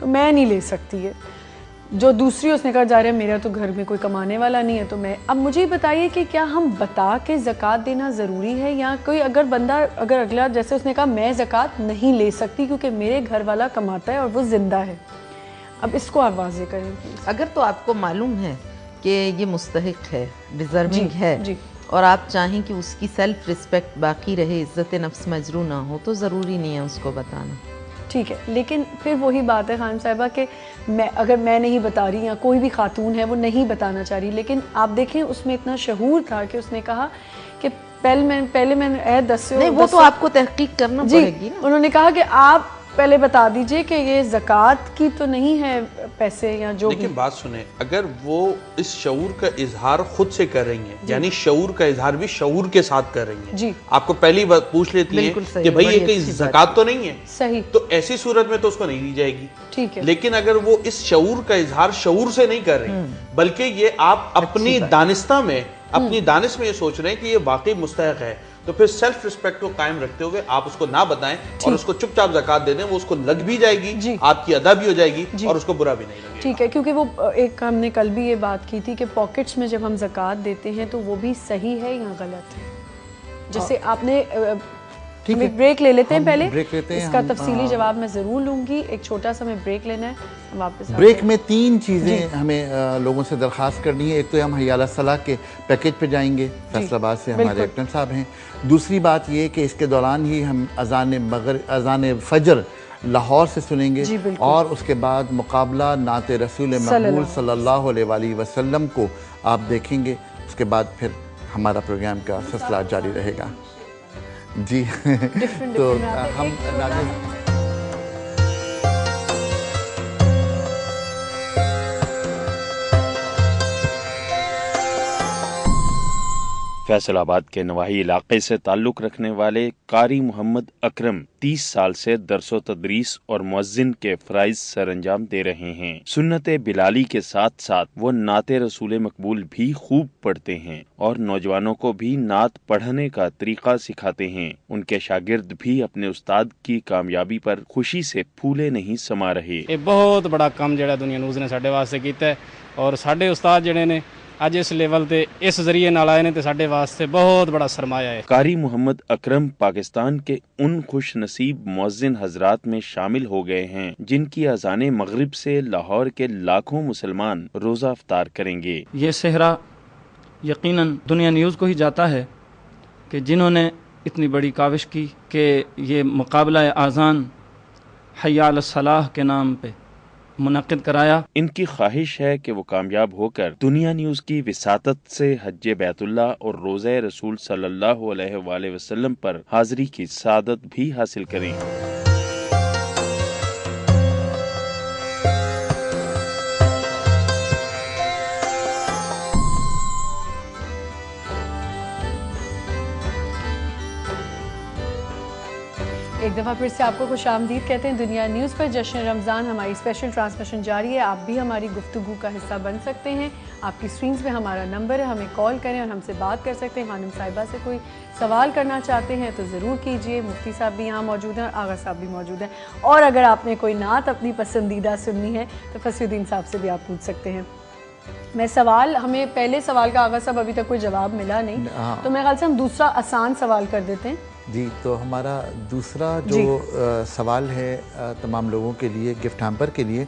تو میں نہیں لے سکتی ہے. جو دوسری اس نے کہا جا رہا ہے میرا تو گھر میں کوئی کمانے والا نہیں ہے تو میں. اب مجھے بتائیے کہ کیا ہم بتا کے زکوٰۃ دینا ضروری ہے, یا کوئی اگر بندہ اگر اگلا جیسے اس نے کہا میں زکوٰۃ نہیں لے سکتی کیونکہ میرے گھر والا کماتا ہے اور وہ زندہ ہے, اب اس کو آپ واضح کریں پلیز. اگر تو آپ کو معلوم ہے کہ یہ مستحق ہے, ڈیزرونگ ہے, اور آپ چاہیں کہ اس کی سیلف رسپیکٹ باقی رہے, عزت نفس مجروح نہ ہو, تو ضروری نہیں ہے اس کو بتانا. ٹھیک ہے, لیکن پھر وہی بات ہے خانم صاحبہ کہ اگر میں نہیں بتا رہی یا کوئی بھی خاتون ہے وہ نہیں بتانا چاہ رہی, لیکن آپ دیکھیں اس میں اتنا شعور تھا کہ اس نے کہا کہ پہلے میں دسو. نہیں, وہ تو آپ کو تحقیق کرنا پڑے گی. انہوں نے کہا کہ آپ پہلے بتا دیجئے کہ یہ زکوٰۃ کی تو نہیں ہے پیسے یا جو. لیکن بات سنیں, اگر وہ اس شعور کا اظہار خود سے کر رہی ہیں, یعنی شعور کا اظہار بھی شعور کے ساتھ کر رہی ہیں, آپ کو پہلی بات پوچھ لیتی ہیں کہ بھائی یہ کہیں زکوٰۃ تو نہیں ہے, صحیح, تو ایسی صورت میں تو اس کو نہیں دی جائے گی. ٹھیک ہے, لیکن اگر وہ اس شعور کا اظہار شعور سے نہیں کر رہی بلکہ یہ آپ اپنی دانستہ میں اپنی دانش میں یہ سوچ رہے ہیں کہ یہ واقعی مستحق ہے, تو پھر سیلف ریسپیکٹ کو قائم رکھتے ہوئے آپ اس کو نہ بتائیں اور اس کو چپ چاپ زکوٰۃ دے دیں, وہ اس کو لگ بھی جائے گی, آپ کی ادا بھی ہو جائے گی اور اس کو برا بھی نہیں لگے. ٹھیک ہے, کیونکہ وہ ایک ہم نے کل بھی یہ بات کی تھی کہ پاکٹس میں جب ہم زکوٰۃ دیتے ہیں تو وہ بھی صحیح ہے یا غلط ہے. جیسے آپ نے ہم ایک بریک لے لیتے ہیں پہلے, اس کا تفصیلی جواب میں ضرور لوں گی. ایک چھوٹا سا میں بریک لینا ہے, واپس بریک میں 3 چیزیں ہمیں لوگوں سے درخواست کرنی ہے. ایک تو ہم حی علی الصلاح کے پیکج پہ جائیں گے, فیصل آباد سے ہمارے ایکٹر صاحب ہیں. دوسری بات یہ کہ اس کے دوران ہی ہم اذان فجر لاہور سے سنیں گے, اور اس کے بعد مقابلہ نعت رسول مقبول صلی اللہ علیہ وآلہ وسلم کو آپ دیکھیں گے. اس کے بعد پھر ہمارا پروگرام کا سلسلہ جاری رہے گا. جی تو ہم فیصل آباد کے نواحی علاقے سے تعلق رکھنے والے قاری محمد اکرم 30 سال سے درس و تدریس اور مؤذن کے فرائض سر انجام دے رہے ہیں. سنت بلالی کے ساتھ ساتھ وہ نعت رسول مقبول بھی خوب پڑھتے ہیں اور نوجوانوں کو بھی نعت پڑھنے کا طریقہ سکھاتے ہیں. ان کے شاگرد بھی اپنے استاد کی کامیابی پر خوشی سے پھولے نہیں سما رہے. یہ بہت بڑا کام جڑا دنیا نیوز نے ساڈے واسطے کیتا ہے, اور ساڈے استاد جڑے نے اج اس لیول تے اس ذریعے نال آئے نے تے ساڈے واسطے بہت بڑا سرمایہ ہے. قاری محمد اکرم پاکستان کے ان خوش نصیب مؤذن حضرات میں شامل ہو گئے ہیں جن کی اذان مغرب سے لاہور کے لاکھوں مسلمان روزہ افطار کریں گے. یہ صحرا یقیناً دنیا نیوز کو ہی جاتا ہے کہ جنہوں نے اتنی بڑی کاوش کی کہ یہ مقابلہ اذان حی علی الصلاح کے نام پہ منعقد کرایا. ان کی خواہش ہے کہ وہ کامیاب ہو کر دنیا نیوز کی وساطت سے حج بیت اللہ اور روزہ رسول صلی اللہ علیہ وآلہ وسلم پر حاضری کی سعادت بھی حاصل کریں. ایک دفعہ پھر سے آپ کو خوش آمدید کہتے ہیں دنیا نیوز پر. جشن رمضان ہماری اسپیشل ٹرانسمیشن جاری ہے. آپ بھی ہماری گفتگو کا حصہ بن سکتے ہیں. آپ کی سکرینز پہ ہمارا نمبر ہے, ہمیں کال کریں اور ہم سے بات کر سکتے ہیں. خانم صاحبہ سے کوئی سوال کرنا چاہتے ہیں تو ضرور کیجئے. مفتی صاحب بھی یہاں موجود ہیں اور آغا صاحب بھی موجود ہیں. اور اگر آپ نے کوئی نعت اپنی پسندیدہ سننی ہے تو فصیح الدین صاحب سے بھی آپ پوچھ سکتے ہیں. ہمیں پہلے سوال کا آغا صاحب ابھی تک کوئی جواب ملا نہیں, تو میرے خیال سے ہم دوسرا آسان سوال کر دیتے ہیں. جی, تو ہمارا دوسرا جو سوال ہے تمام لوگوں کے لیے, گفٹ ہیمپر کے لیے,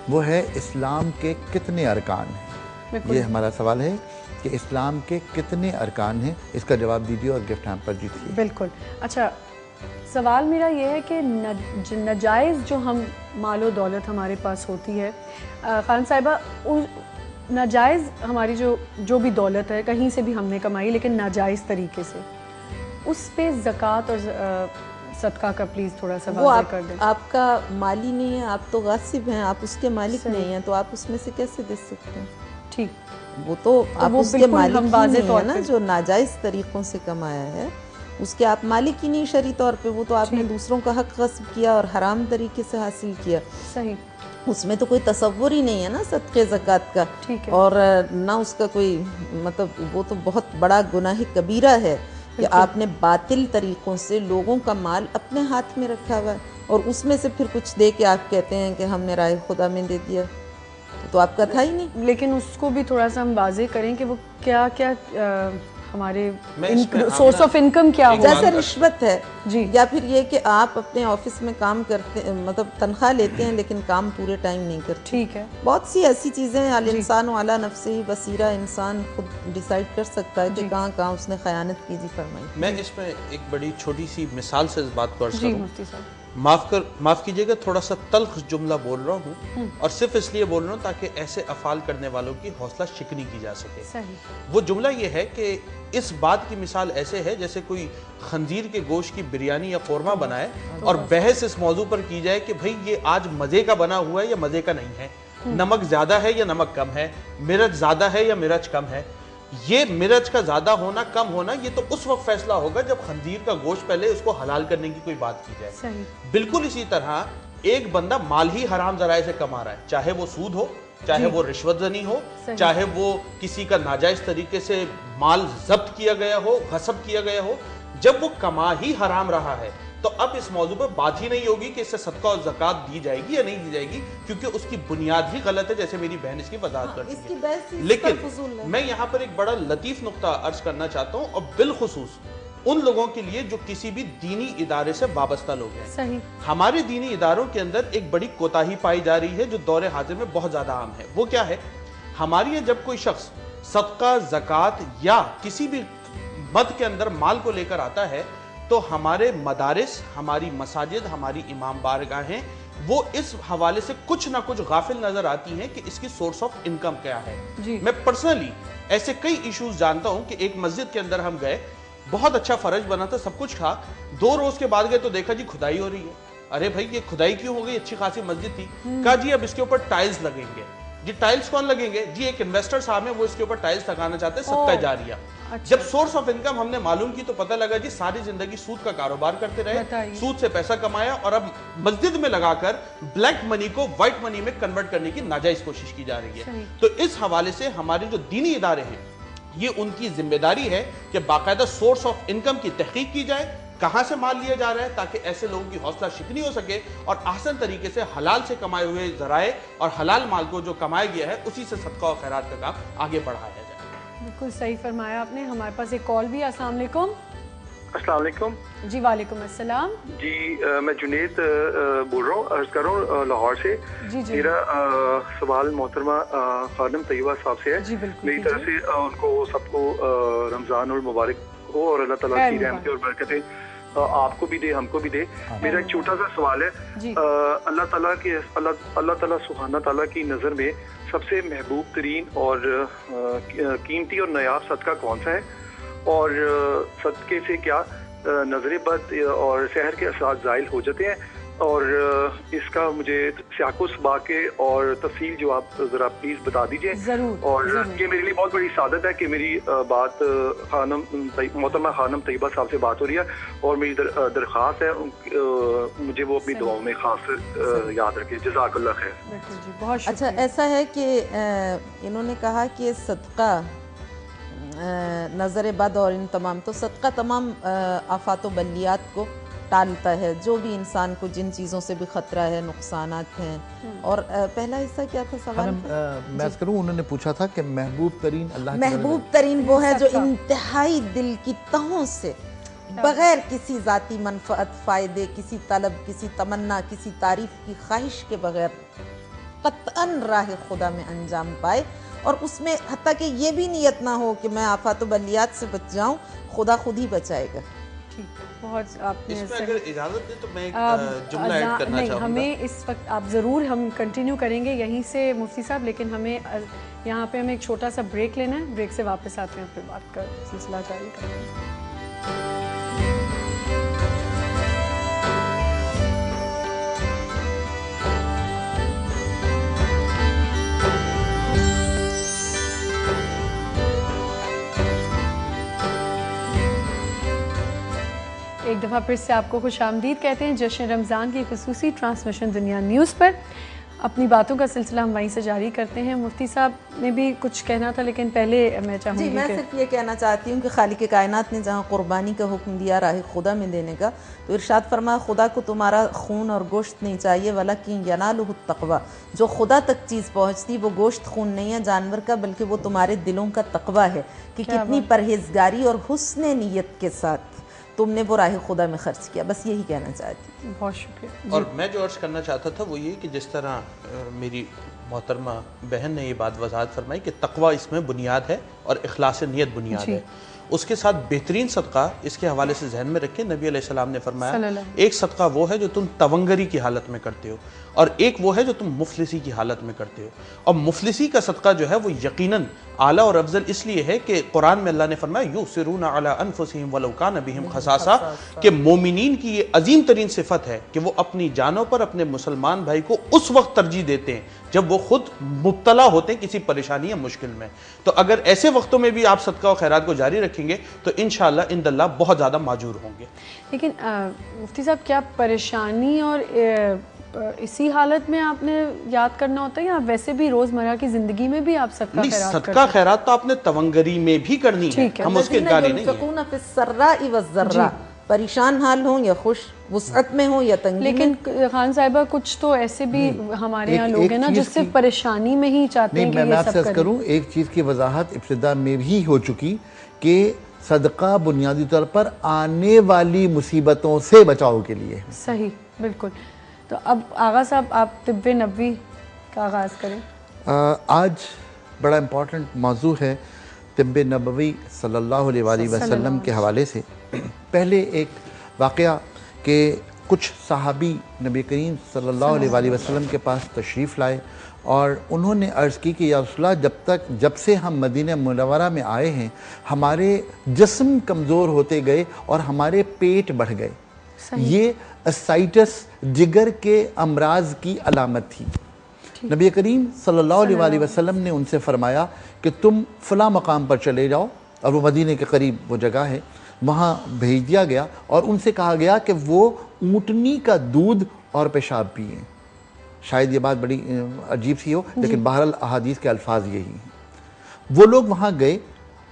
وہ ہے اسلام کے کتنے ارکان ہیں. یہ ہمارا سوال ہے کہ اسلام کے کتنے ارکان ہیں. اس کا جواب دیجیے اور گفٹ ہیمپر جیتیے. بالکل. اچھا, سوال میرا یہ ہے کہ ناجائز جو ہم مال و دولت ہمارے پاس ہوتی ہے خان صاحبہ, ناجائز ہماری جو بھی دولت ہے کہیں سے بھی ہم نے کمائی لیکن ناجائز طریقے سے, اس پہ زکوٰۃ اور صدقہ کا پلیز تھوڑا سا واضح کر دیں. آپ کا مالی نہیں ہے, آپ تو غاصب ہیں, آپ اس کے مالک نہیں ہیں, تو آپ اس میں سے کیسے دے سکتے ہیں؟ ٹھیک, وہ تو آپ اس کے مالک ہی نہیں ہے نا, جو ناجائز طریقوں سے کمایا ہے اس کے آپ مالک ہی نہیں شرعی طور پہ. وہ تو آپ نے دوسروں کا حق غصب کیا اور حرام طریقے سے حاصل کیا. صحیح, اس میں تو کوئی تصور ہی نہیں ہے نا صدقے زکوٰۃ کا, اور نہ اس کا کوئی مطلب, وہ تو بہت بڑا گناہ کبیرہ ہے کہ آپ نے باطل طریقوں سے لوگوں کا مال اپنے ہاتھ میں رکھا ہوا ہے. اور اس میں سے پھر کچھ دے کے آپ کہتے ہیں کہ ہم نے رائے خدا میں دے دیا، تو آپ کا تھا ہی نہیں. لیکن اس کو بھی تھوڑا سا ہم واضح کریں کہ وہ کیا کیا ہمارے سورس آف انکم کیا ہو. جیسے رشوت ہے یا پھر یہ کہ آپ اپنے آفس میں کام کرتے مطلب تنخواہ لیتے ہیں لیکن کام پورے ٹائم نہیں کرتے. ٹھیک ہے، بہت سی ایسی چیزیں ہیں. الانسان علی نفسہ بصیرہ، انسان خود ڈیسائیڈ کر سکتا ہے کہ کہاں کہاں اس نے خیانت کی. جی فرمائیے. میں اس میں ایک بڑی چھوٹی سی مثال سے اس بات کو عرض جی کروں. مفتی صاحب معاف کیجئے گا، تھوڑا سا تلخ جملہ بول رہا ہوں اور صرف اس لیے بول رہا ہوں تاکہ ایسے افعال کرنے والوں کی حوصلہ شکنی کی جا سکے. صحیح. وہ جملہ یہ ہے کہ اس بات کی مثال ایسے ہے جیسے کوئی خنزیر کے گوشت کی بریانی یا قورمہ بنائے اور بحث اس موضوع پر کی جائے کہ بھئی یہ آج مزے کا بنا ہوا ہے یا مزے کا نہیں ہے، نمک زیادہ ہے یا نمک کم ہے، مرچ زیادہ ہے یا مرچ کم ہے. یہ مرچ کا زیادہ ہونا کم ہونا یہ تو اس وقت فیصلہ ہوگا جب خنزیر کا گوشت پہلے اس کو حلال کرنے کی کوئی بات کی جائے. صحیح. بالکل اسی طرح ایک بندہ مال ہی حرام ذرائع سے کما رہا ہے، چاہے وہ سود ہو، چاہے وہ رشوت زنی ہو، چاہے وہ کسی کا ناجائز طریقے سے مال ضبط کیا گیا ہو، غصب کیا گیا ہو. جب وہ کما ہی حرام رہا ہے تو اب اس موضوع پر بات ہی نہیں ہوگی کہ اس سے صدقہ اور زکوٰۃ دی جائے گی یا نہیں دی جائے گی، کیونکہ اس کی بنیاد ہی غلط ہے، جیسے میری بہن اس کی وضاحت کر چکی ہے. لیکن میں یہاں پر ایک بڑا لطیف نقطہ عرض کرنا چاہتا ہوں، اور بالخصوص ان لوگوں کے لیے جو کسی بھی دینی ادارے سے وابستہ لوگ ہیں. صحیح. ہمارے دینی اداروں کے اندر ایک بڑی کوتاہی پائی جا رہی ہے جو دور حاضر میں بہت زیادہ عام ہے. وہ کیا ہے؟ ہماری یہاں جب کوئی شخص صدقہ، زکوٰۃ یا کسی بھی مد کے اندر مال کو لے کر آتا ہے تو ہمارے مدارس، ہماری مساجد، ہماری امام بارگاہیں وہ اس حوالے سے کچھ نہ کچھ غافل نظر آتی ہیں کہ اس کی سورس آف انکم کیا ہے. میں پرسنلی ایسے کئی ایشوز جانتا ہوں کہ ایک مسجد کے اندر ہم گئے، بہت اچھا فرج بنا تھا، سب کچھ تھا. 2 روز کے بعد گئے تو دیکھا جی کھدائی ہو رہی ہے. ارے بھائی یہ کھدائی کیوں ہو گئی؟ اچھی خاصی مسجد تھی. کہا جی اب اس کے اوپر ٹائلز لگیں گے. جی ٹائلز کون لگیں گے؟ جی ایک انویسٹر صاحب ہیں وہ اس کے اوپر ٹائلز لگانا چاہتے ہیں، صدقہ جاریہ. جب سورس آف انکم ہم نے معلوم کی تو پتہ لگا جی ساری زندگی سود کا کاروبار کرتے رہے، سود سے پیسہ کمایا اور اب مسجد میں لگا کر بلیک منی کو وائٹ منی میں کنورٹ کرنے کی ناجائز کوشش کی جا رہی ہے. تو اس حوالے سے ہمارے جو دینی ادارے ہیں یہ ان کی ذمہ داری ہے کہ باقاعدہ سورس آف انکم کی تحقیق کی جائے، کہاں سے مال لیا جا رہا ہے، تاکہ ایسے لوگوں کی حوصلہ شکنی ہو سکے اور احسن طریقے سے حلال سے کمائے ہوئے ذرائع اور حلال مال کو جو کمایا گیا ہے اسی سے صدقہ و خیرات کا کام آگے بڑھایا جائے. بالکل صحیح فرمایا آپ نے. ہمارے پاس ایک کال بھی. السلام علیکم. السلام علیکم. جی وعلیکم السلام. جی میں جنید بول رہا ہوں، عرض کر رہا ہوں لاہور سے. میرا سوال محترمہ خانم طیبہ صاحب سے ہے. میری طرف سے ان کو سب کو رمضان المبارک ہو اور اللہ تعالیٰ کی رحمتیں اور برکتیں آپ کو بھی دے، ہم کو بھی دے. میرا ایک چھوٹا سا سوال ہے. اللہ تعالیٰ سبحانہ تعالیٰ کی نظر میں سب سے محبوب ترین اور قیمتی اور نایاب صدقہ کون سا ہے، اور صدقے سے کیا نظر بد اور سحر کے اثرات زائل ہو جاتے ہیں، اور اس کا مجھے سیاق و سباق اور تفصیل جو آپ ذرا پلیز بتا دیجئے. اور یہ میرے لیے بہت بڑی سعادت ہے کہ میری بات محترمہ خانم طیبہ صاحب سے بات ہو رہی ہے، اور میری درخواست ہے مجھے وہ اپنی دعاؤں میں خاص یاد رکھے. جزاک اللہ خیر. اچھا ایسا ہے کہ انہوں نے کہا کہ صدقہ نظر بد اور ان تمام، تو صدقہ تمام آفات و بلیات کو ٹالتا ہے، جو بھی انسان کو جن چیزوں سے بھی خطرہ ہے، نقصانات ہیں. اور پہلا حصہ کیا تھا سوال؟ میں کروں، انہوں نے پوچھا تھا کہ محبوب ترین اللہ محبوب ترین وہ ہے جو انتہائی دل کی تہوں سے بغیر کسی ذاتی منفعت، فائدے، کسی طلب، کسی تمنا، کسی تعریف کی خواہش کے بغیر قطعاً راہ خدا میں انجام پائے، اور اس میں حتیٰ کہ یہ بھی نیت نہ ہو کہ میں آفات و بلیات سے بچ جاؤں، خدا خود ہی بچائے گا. بہت آپ نے اس میں اگر اجازت دیں تو میں ایک جملہ ایڈ کرنا چاہوں گا. ہمیں اس وقت آپ ضرور ہم کنٹینیو کریں گے یہیں سے مفتی صاحب، لیکن ہمیں یہاں پہ ہمیں ایک چھوٹا سا بریک لینا ہے. بریک سے واپس آتے ہیں پھر بات کا سلسلہ جاری کرتے ہیں. ایک دفعہ پھر سے آپ کو خوش آمدید کہتے ہیں جشن رمضان کی خصوصی ٹرانسمیشن دنیا نیوز پر. اپنی باتوں کا سلسلہ ہم وہیں سے جاری کرتے ہیں. مفتی صاحب نے بھی کچھ کہنا تھا لیکن پہلے میں چاہوں گی میں صرف یہ کہنا چاہتی ہوں کہ خالق کائنات نے جہاں قربانی کا حکم دیا راہ خدا میں دینے کا تو ارشاد فرمایا خدا کو تمہارا خون اور گوشت نہیں چاہیے وَلَكِنْ يَنَالُهُ التَّقْوَى. جو خدا تک چیز پہنچتی وہ گوشت خون نہیں ہے جانور کا بلکہ وہ تمہارے دلوں کا تقوی ہے کہ کتنی پرہیزگاری اور حسن نیت کے ساتھ تم نے وہ راہ خدا میں خرچ کیا. بس یہی کہنا چاہتی ہوں. بہت شکریہ. اور میں جو عرض کرنا چاہتا تھا وہ یہ کہ جس طرح میری محترمہ بہن نے یہ بات وضاحت فرمائی کہ تقوی اس میں بنیاد ہے اور اخلاص نیت بنیاد ہے. اس کے ساتھ بہترین صدقہ اس کے حوالے سے ذہن میں رکھیں. نبی علیہ السلام نے فرمایا ایک صدقہ وہ ہے جو تم تونگری کی حالت میں کرتے ہو اور ایک وہ ہے جو تم مفلسی کی حالت میں کرتے ہو. اور مفلسی کا صدقہ جو ہے وہ یقیناً اعلیٰ اور افضل اس لیے ہے کہ قرآن میں اللہ نے فرمایا یؤثرون علی انفسہم ولو کان بہم خصاصہ کہ مومنین کی یہ عظیم ترین صفت ہے کہ وہ اپنی جانوں پر اپنے مسلمان بھائی کو اس وقت ترجیح دیتے ہیں جب وہ خود مبتلا ہوتے ہیں کسی پریشانی یا مشکل میں. تو اگر ایسے وقتوں میں بھی آپ صدقہ و خیرات کو جاری رکھیں گے تو انشاءاللہ عند اللہ بہت زیادہ ماجور ہوں گے. لیکن مفتی صاحب کیا پریشانی اور اسی حالت میں آپ نے یاد کرنا ہوتا ہے یا ویسے بھی روزمرہ کی زندگی میں بھی آپ صدقہ خیرات کرتے ہیں؟ صدقہ خیرات تو آپ نے تونگری میں بھی کرنی ہے, ہم اس کے انکاری نہیں ہیں. پریشان حال ہوں یا خوش وسعت میں ہوں یا تنگی. لیکن خان صاحبہ کچھ تو ایسے بھی ہمارے یہاں لوگ ہیں نا جو صرف پریشانی میں ہی چاہتے ہیں کہ میں یہ آپ سب سے کروں ایک چیز کی وضاحت ابتدا میں بھی ہو چکی کہ صدقہ بنیادی طور پر آنے والی مصیبتوں سے بچاؤ کے لیے. صحیح بالکل. تو اب آغا صاحب آپ طب نبوی کا آغاز کریں. آج بڑا امپورٹنٹ موضوع ہے طب نبوی صلی اللہ علیہ وآلہ وسلم کے حوالے سے. پہلے ایک واقعہ کہ کچھ صحابی نبی کریم صلی اللہ علیہ وآلہ وسلم کے پاس تشریف لائے اور انہوں نے عرض کی کہ یا رسول اللہ جب سے ہم مدینہ منورہ میں آئے ہیں ہمارے جسم کمزور ہوتے گئے اور ہمارے پیٹ بڑھ گئے. یہ اسائٹس جگر کے امراض کی علامت تھی. نبی کریم صلی اللہ علیہ وآلہ وسلم نے ان سے فرمایا کہ تم فلاں مقام پر چلے جاؤ, اور وہ مدینہ کے قریب وہ جگہ ہے, وہاں بھیج دیا گیا اور ان سے کہا گیا کہ وہ اونٹنی کا دودھ اور پیشاب پئیں. شاید یہ بات بڑی عجیب سی ہو لیکن بہرحال احادیث کے الفاظ یہی ہیں. وہ لوگ وہاں گئے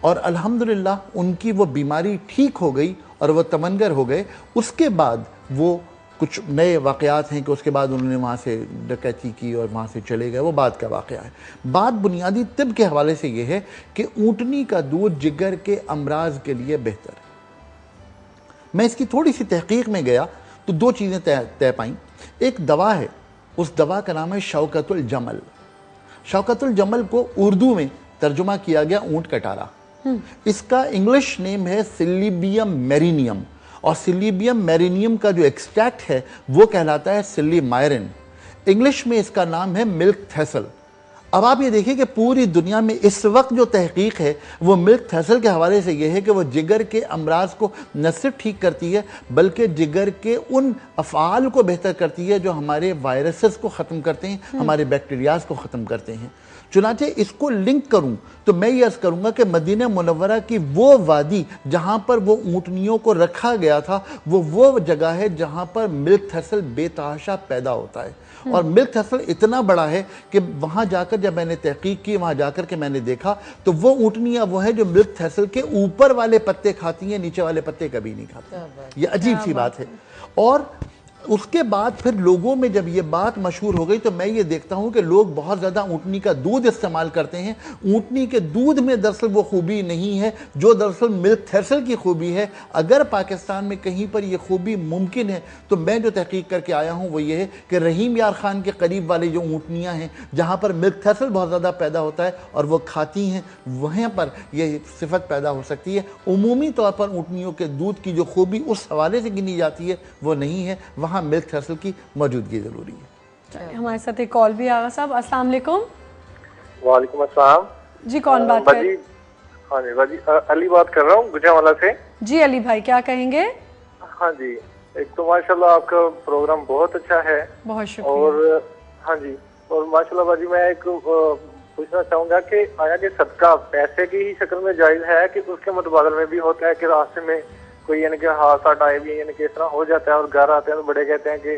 اور الحمدللہ ان کی وہ بیماری ٹھیک ہو گئی اور وہ تمنگر ہو گئے. اس کے بعد وہ کچھ نئے واقعات ہیں کہ اس کے بعد انہوں نے وہاں سے ڈکیتی کی اور وہاں سے چلے گئے, وہ بعد کا واقعہ ہے. بات بنیادی طب کے حوالے سے یہ ہے کہ اونٹنی کا دودھ جگر کے امراض کے لیے بہتر ہے. میں اس کی تھوڑی سی تحقیق میں گیا تو دو چیزیں طے پائیں. ایک دوا ہے, اس دوا کا نام ہے شوکت الجمل. شوکت الجمل کو اردو میں ترجمہ کیا گیا اونٹ کٹارا. اس کا انگلش نیم ہے سلیبیم میرینیم, اور سلیبیم میرینیم کا جو ایکسٹریکٹ ہے وہ کہلاتا ہے سلیمائرن. انگلش میں اس کا نام ہے ملک تھیسل. اب آپ یہ دیکھیں کہ پوری دنیا میں اس وقت جو تحقیق ہے وہ ملک تھیسل کے حوالے سے یہ ہے کہ وہ جگر کے امراض کو نہ صرف ٹھیک کرتی ہے بلکہ جگر کے ان افعال کو بہتر کرتی ہے جو ہمارے وائرسز کو ختم کرتے ہیں, ہمارے بیکٹیریاز کو ختم کرتے ہیں. چنانچہ اس کو لنک کروں تو میں یہ عرض کروں گا کہ مدینہ منورہ کی وہ وادی جہاں پر وہ اونٹنیوں کو رکھا گیا تھا وہ جگہ ہے جہاں پر ملک تھیسل بے تحاشا پیدا ہوتا ہے. اور ملک تھیسل اتنا بڑا ہے کہ وہاں جا کر جب میں نے تحقیق کی, وہاں جا کر کے میں نے دیکھا تو وہ اونٹنیاں وہ ہیں جو ملک تھیسل کے اوپر والے پتے کھاتی ہیں, نیچے والے پتے کبھی نہیں کھاتی. یہ عجیب سی بات ہے. اور اس کے بعد پھر لوگوں میں جب یہ بات مشہور ہو گئی تو میں یہ دیکھتا ہوں کہ لوگ بہت زیادہ اونٹنی کا دودھ استعمال کرتے ہیں. اونٹنی کے دودھ میں دراصل وہ خوبی نہیں ہے جو دراصل ملک تھیسل کی خوبی ہے. اگر پاکستان میں کہیں پر یہ خوبی ممکن ہے تو میں جو تحقیق کر کے آیا ہوں وہ یہ ہے کہ رحیم یار خان کے قریب والے جو اونٹنیاں ہیں جہاں پر ملک تھیسل بہت زیادہ پیدا ہوتا ہے اور وہ کھاتی ہیں, وہاں پر یہ صفت پیدا ہو سکتی ہے. عمومی طور پر اونٹنیوں کے دودھ کی جو خوبی اس حوالے سے گنی جاتی ہے وہ نہیں ہے, وہاں ملک تھیسل کی موجودگی ضروری ہے. ہمارے ساتھ ایک کال بھی آغا صاحب. السلام علیکم. وعلیکم السلام. جی کون بات کر رہے ہیں؟ ہاں جی باجی علی بات کر رہا ہوں گجرانوالہ سے. جی علی بھائی کیا کہیں گے؟ ہاں جی ایک تو ماشاءاللہ آپ کا پروگرام بہت اچھا ہے. بہت شکریہ. اور ہاں جی اور ماشاءاللہ باجی میں ایک پوچھنا چاہوں گا کہ آیا کہ صدقہ پیسے کی ہی شکل میں جائز ہے کہ اس کے متبادل میں بھی ہوتا ہے کہ راستے میں کوئی یعنی کہ حادثہ ٹائپ یعنی کہ اس طرح ہو جاتا ہے اور گھر آتے ہیں تو بڑے کہتے ہیں کہ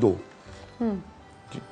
2,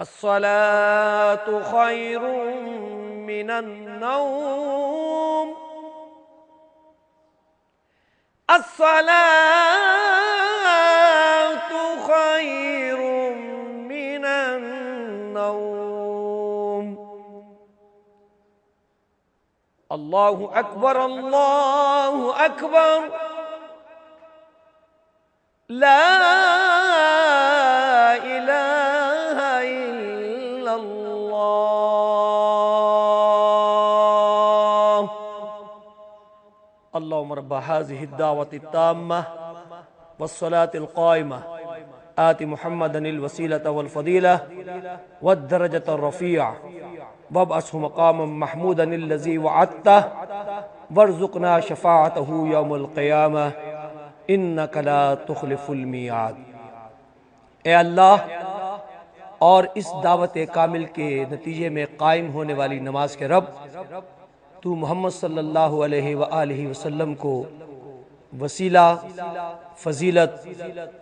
الصلاة خير من النوم الصلاة خير من النوم الله أكبر الله أكبر لا إله إلا الله اللهم رب هذه الدعوة التامة والصلاة القائمة آت محمدا الوسيلة والفضيلة والدرجة الرفيعة وابعثه مقاما محمودا الذي وعدته وارزقنا شفاعته يوم القيامة انک لا تخلف المیعاد۔ اے اللہ، اور اس دعوت کامل کے نتیجے میں قائم ہونے والی نماز کے رب، تو محمد صلی اللہ علیہ وآلہ وسلم کو وسیلہ، فضیلت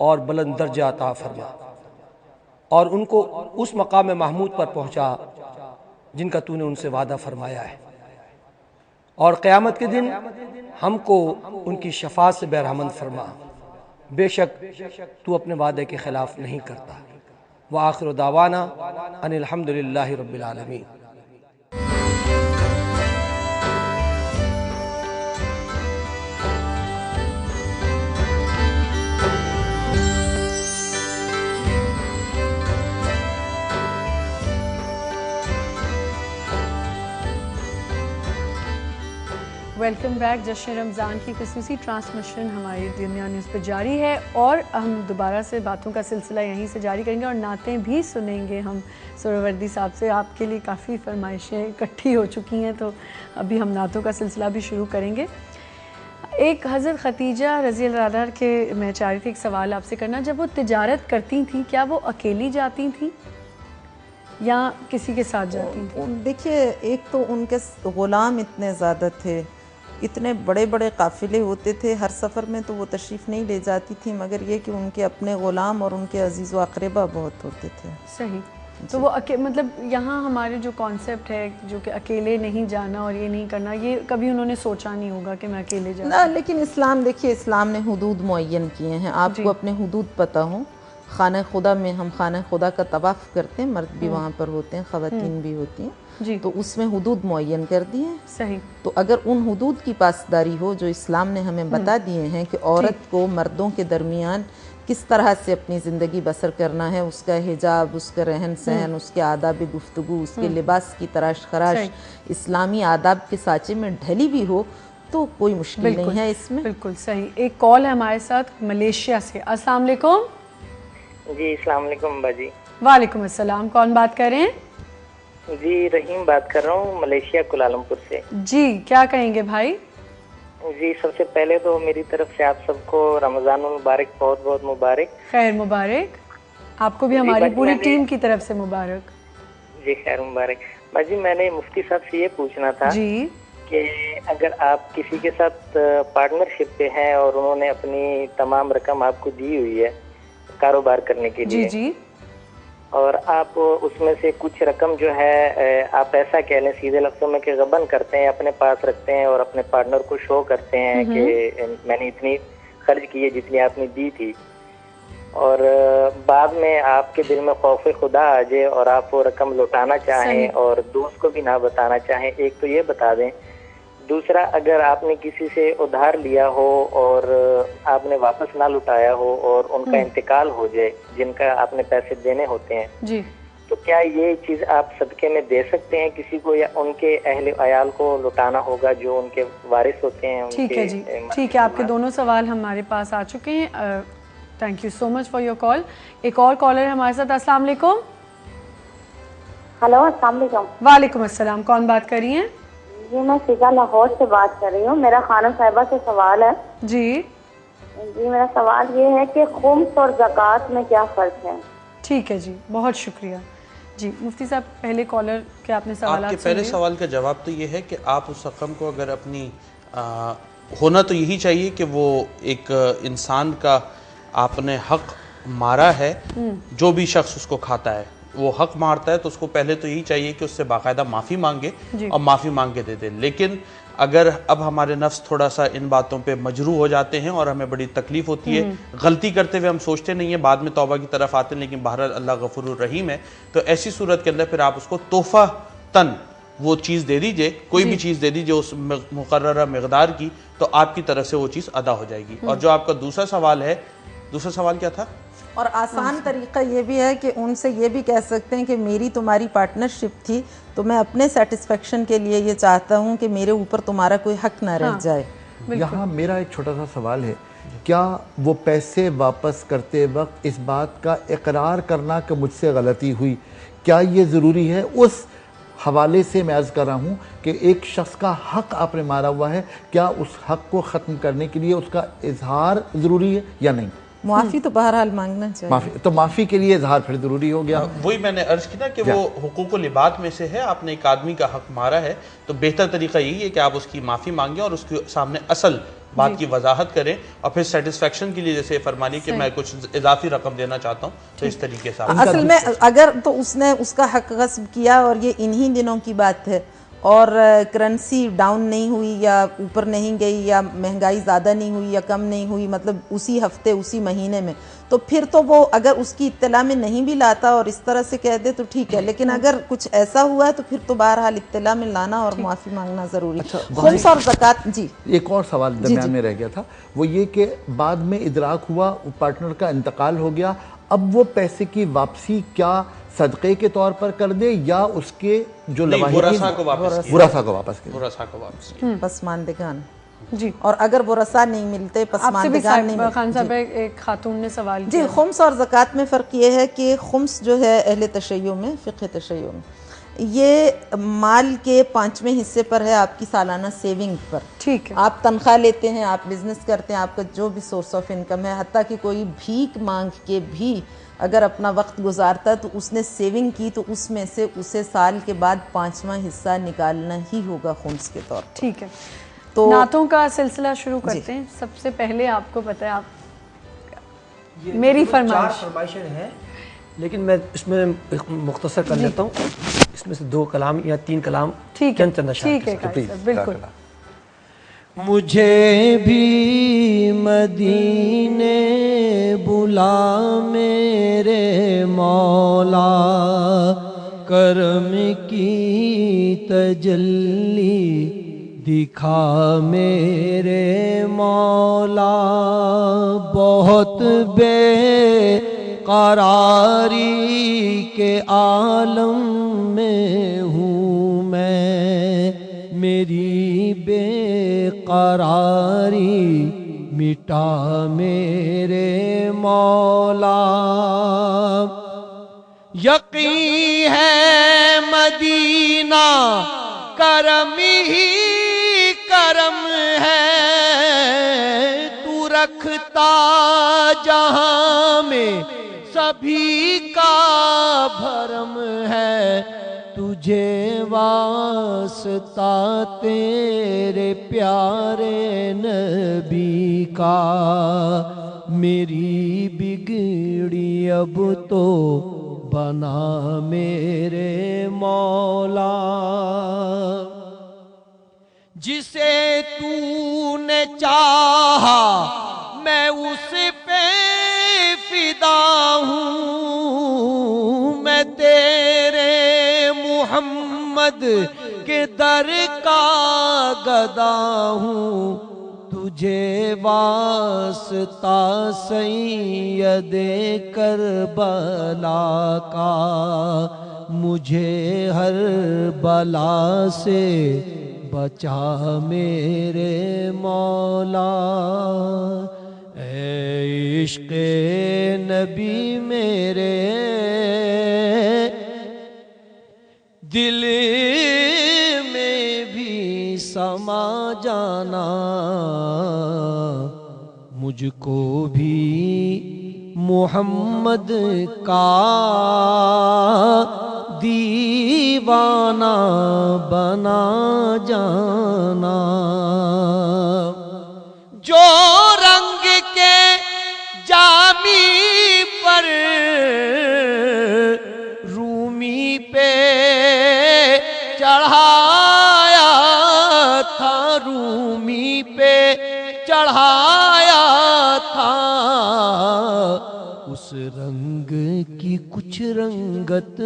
اور بلند درجہ عطا فرما، اور ان کو اس مقام محمود پر پہنچا جن کا تو نے ان سے وعدہ فرمایا ہے، اور قیامت کے دن ہم کو ان کی شفاعت سے بہرحمند فرما، بے شک تو اپنے وعدے کے خلاف نہیں کرتا۔ وآخر دعوانا ان الحمدللہ رب العالمین۔ Welcome back. جشن رمضان کی خصوصی ٹرانسمیشن ہماری دنیا نیوز پہ جاری ہے، اور ہم دوبارہ سے باتوں کا سلسلہ یہیں سے جاری کریں گے، اور نعتیں بھی سنیں گے ہم سہروردی صاحب سے۔ آپ کے لیے کافی فرمائشیں اکٹھی ہو چکی ہیں، تو ابھی ہم نعتوں کا سلسلہ بھی شروع کریں گے۔ ایک حضرت ختیجہ رضی اللہ عنہا کے میں چاہ رہی تھی ایک سوال آپ سے کرنا، جب وہ تجارت کرتی تھیں کیا وہ اکیلی جاتی تھیں یا کسی کے ساتھ جاتی تھیں؟ دیکھیے، ایک تو ان کے غلام اتنے زیادہ تھے، اتنے بڑے بڑے قافلے ہوتے تھے، ہر سفر میں تو وہ تشریف نہیں لے جاتی تھی، مگر یہ کہ ان کے اپنے غلام اور ان کے عزیز و اقربا بہت ہوتے تھے۔ صحیح۔ تو وہ مطلب یہاں ہمارے جو کانسیپٹ ہے جو کہ اکیلے نہیں جانا اور یہ نہیں کرنا، یہ کبھی انہوں نے سوچا نہیں ہوگا کہ میں اکیلے جاؤں؟ نہ، لیکن اسلام، دیکھیے اسلام نے حدود معین کیے ہیں، آپ کو اپنے حدود پتہ ہوں۔ خانہ خدا میں ہم خانہ خدا کا طواف کرتے ہیں، مرد بھی وہاں پر ہوتے ہیں، خواتین بھی ہوتی ہیں، تو اس میں حدود معین کر دی ہیں۔ صحیح۔ تو اگر ان حدود کی پاسداری ہو جو اسلام نے ہمیں بتا دیے ہیں کہ عورت کو مردوں کے درمیان کس طرح سے اپنی زندگی بسر کرنا ہے، اس کا حجاب، اس کا رہن سہن، اس کے آداب گفتگو، اس کے لباس کی تراش خراش اسلامی آداب کے سانچے میں ڈھلی بھی ہو، تو کوئی مشکل نہیں ہے اس میں۔ بالکل صحیح۔ ایک کال ہے ہمارے ساتھ ملیشیا سے۔ السلام علیکم۔ جی السلام علیکم باجی۔ وعلیکم السلام، کون بات کر رہے ہیں؟ جی رحیم بات کر رہا ہوں ملیشیا کوالالمپور سے۔ جی کیا کہیں گے بھائی؟ جی سب سے پہلے تو میری طرف سے آپ سب کو رمضان المبارک بہت بہت مبارک۔ خیر مبارک، آپ کو بھی ہماری پوری ٹیم کی طرف سے مبارک۔ جی خیر مبارک۔ باجی میں نے مفتی صاحب سے یہ پوچھنا تھا کہ اگر آپ کسی کے ساتھ پارٹنرشپ پہ ہیں اور انہوں نے اپنی تمام رقم آپ کو دی ہوئی ہے کاروبار کرنے کے لیے، جی، اور آپ اس میں سے کچھ رقم جو ہے آپ ایسا کہہ لیں سیدھے لفظوں میں کہ غبن کرتے ہیں، اپنے پاس رکھتے ہیں اور اپنے پارٹنر کو شو کرتے ہیں کہ میں نے اتنی خرچ کی ہے جتنی آپ نے دی تھی، اور بعد میں آپ کے دل میں خوف خدا آ جائے اور آپ وہ رقم لوٹانا چاہیں اور دوست کو بھی نہ بتانا چاہیں، ایک تو یہ بتا دیں۔ دوسرا، اگر آپ نے کسی سے ادھار لیا ہو اور آپ نے واپس نہ لوٹایا ہو اور ان کا انتقال ہو جائے جن کا آپ نے پیسے دینے ہوتے ہیں، تو کیا یہ چیز آپ صدقے میں دے سکتے ہیں کسی کو، یا ان کے اہل عیال کو لوٹانا ہوگا جو ان کے وارث ہوتے ہیں؟ ٹھیک ہے جی، ٹھیک ہے، آپ کے دونوں سوال ہمارے پاس آ چکے ہیں۔ Thank you so much for your call. ایک اور کالر ہے ہمارے ساتھ۔ السلام علیکم۔ ہلو السلام علیکم۔ وعلیکم السلام، کون بات کر رہی ہیں؟ جی میں فضا لاہور سے بات کر رہی ہوں، میرا خانم صاحبہ سے سوال ہے۔ جی میرا سوال یہ ہے کہ خمس اور زکوٰۃ میں کیا فرق ہے؟ ٹھیک ہے جی، بہت شکریہ۔ جی مفتی صاحب، پہلے کالر کے آپ نے سوالات آپ کے پہلے سوال کا جواب تو یہ ہے کہ آپ اس رقم کو اگر اپنی ہونا تو یہی چاہیے کہ وہ ایک انسان کا آپ نے حق مارا ہے، جو بھی شخص اس کو کھاتا ہے وہ حق مارتا ہے تو اس کو پہلے تو یہی چاہیے کہ اس سے باقاعدہ معافی مانگے جی. اور معافی مانگ کے دے دے. لیکن اگر اب ہمارے نفس تھوڑا سا ان باتوں پہ مجروح ہو جاتے ہیں اور ہمیں بڑی تکلیف ہوتی ہے, غلطی کرتے ہوئے ہم سوچتے نہیں ہیں, بعد میں توبہ کی طرف آتے ہیں, لیکن بہرحال اللہ غفور الرحیم ہے, تو ایسی صورت کے اندر پھر آپ اس کو تحفہ تن وہ چیز دے دیجئے, کوئی بھی چیز دے دیجئے اس مقررہ مقدار کی, تو آپ کی طرف سے وہ چیز ادا ہو جائے گی. اور جو آپ کا دوسرا سوال ہے, دوسرا سوال کیا تھا؟ اور آسان طریقہ یہ بھی ہے کہ ان سے یہ بھی کہہ سکتے ہیں کہ میری تمہاری پارٹنرشپ تھی تو میں اپنے سیٹسفیکشن کے لیے یہ چاہتا ہوں کہ میرے اوپر تمہارا کوئی حق نہ رہ جائے. یہاں میرا ایک چھوٹا سا سوال ہے, کیا وہ پیسے واپس کرتے وقت اس بات کا اقرار کرنا کہ مجھ سے غلطی ہوئی, کیا یہ ضروری ہے؟ اس حوالے سے میں عرض کر رہا ہوں کہ ایک شخص کا حق آپ نے مارا ہوا ہے, کیا اس حق کو ختم کرنے کے لیے اس کا اظہار ضروری ہے یا نہیں؟ معافی تو بہرحال مانگنا چاہیے. تو معافی کے لیے اظہار پھر ضروری ہو گیا. وہی میں نے عرض کی نا کہ وہ حقوق و لباس میں سے ہے, آپ نے ایک آدمی کا حق مارا ہے تو بہتر طریقہ یہی ہے کہ آپ اس کی معافی مانگیں اور اس کے سامنے اصل بات کی وضاحت کریں, اور پھر سیٹسفیکشن کے لیے جیسے فرمانی کہ میں کچھ اضافی رقم دینا چاہتا ہوں, تو اس طریقے سے اصل میں اگر تو اس نے اس کا حق غصب کیا اور یہ انہی دنوں کی بات ہے اور کرنسی ڈاؤن نہیں ہوئی یا اوپر نہیں گئی یا مہنگائی زیادہ نہیں ہوئی یا کم نہیں ہوئی, مطلب اسی ہفتے اسی مہینے میں, تو پھر تو وہ اگر اس کی اطلاع میں نہیں بھی لاتا اور اس طرح سے کہہ دے تو ٹھیک ہے, لیکن اگر کچھ ایسا ہوا ہے تو پھر تو بہرحال اطلاع میں لانا اور معافی مانگنا ضروری. خمس اور زکوٰۃ. جی ایک اور سوال درمیان میں رہ گیا تھا, وہ یہ کہ بعد میں ادراک ہوا پارٹنر کا انتقال ہو گیا, اب وہ پیسے کی واپسی کیا صدقے کے طور پر کر دے یا اس کے جو ورثاء کو واپس پسماندگان. جی, اور اگر ورثاء نہیں ملتے, پسماندگان نہیں ملتے. خان صاحب ایک خاتون نے سوال کیا. جی, خمس اور زکوٰۃ میں فرق یہ ہے کہ خمس جو ہے اہل تشیع میں, فقہ تشیع میں, یہ مال کے 5ویں حصے پر ہے آپ کی سالانہ سیونگ پر. ٹھیک ہے, آپ تنخواہ لیتے ہیں, آپ بزنس کرتے ہیں, آپ کا جو بھی سورس آف انکم ہے, حتیٰ کہ کوئی بھیک مانگ کے بھی اگر اپنا وقت گزارتا ہے تو اس نے سیونگ کی تو اس میں سے اسے سال کے بعد 5واں حصہ نکالنا ہی ہوگا خمس کے طور پر. ٹھیک ہے, تو نعتوں کا سلسلہ شروع کرتے ہیں. سب سے پہلے آپ کو پتہ ہے, آپ میری فرمائشیں ہیں لیکن میں اس میں مختصر کر لیتا ہوں, اس میں سے 2 کلام یا 3 کلام چند ٹھیک ہے, بالکل. مجھے بھی مدینے بلا میرے مولا, کرم کی تجلی دکھا میرے مولا, بہت بے قراری کے عالم میں ہوں میں, میری بے قراری مٹا میرے مولا. یقین ہے مدینہ کرم ہی کرم ہے, تو رکھتا جہاں میں سبھی کا بھرم ہے, تجھے واسطہ تیرے پیارے نبی کا, میری بگڑی اب تو بنا میرے مولا. جسے تو نے چاہا میں اس پہ فدا ہوں, میں تیرے محمد کے در کا گدا ہوں, تجھے واسطہ سید کربلا کا, مجھے ہر بلا سے بچا میرے مولا. اے عشق نبی میرے دل میں بھی سما جانا, مجھ کو بھی محمد کا دیوانہ بنا جانا. جو رنگ کے جامی پر بھی کچھ رنگت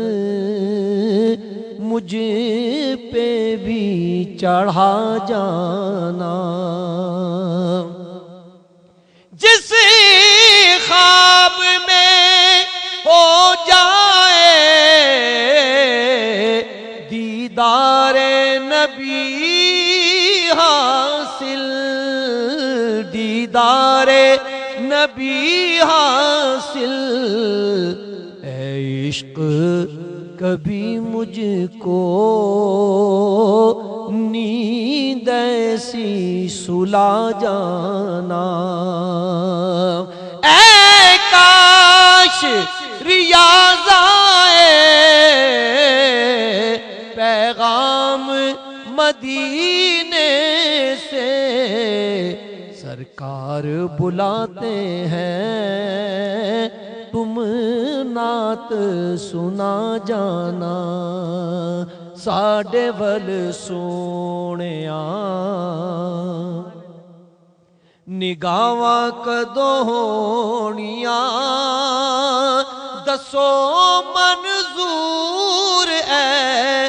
مجھ پہ بھی چڑھا جانا. جس خواب میں ہو جائے دیدار نبی حاصل، دیدار نبی حاصل، اے عشق کبھی مجھ کو نیند ایسی سلا جانا. اے کاش ریاض آئے پیغام مدینے سے، سرکار بلاتے ہیں تم نعت سنا جانا. ساڈے ول سونیا نگاواں کدوں ہونیاں، دسو منظور اے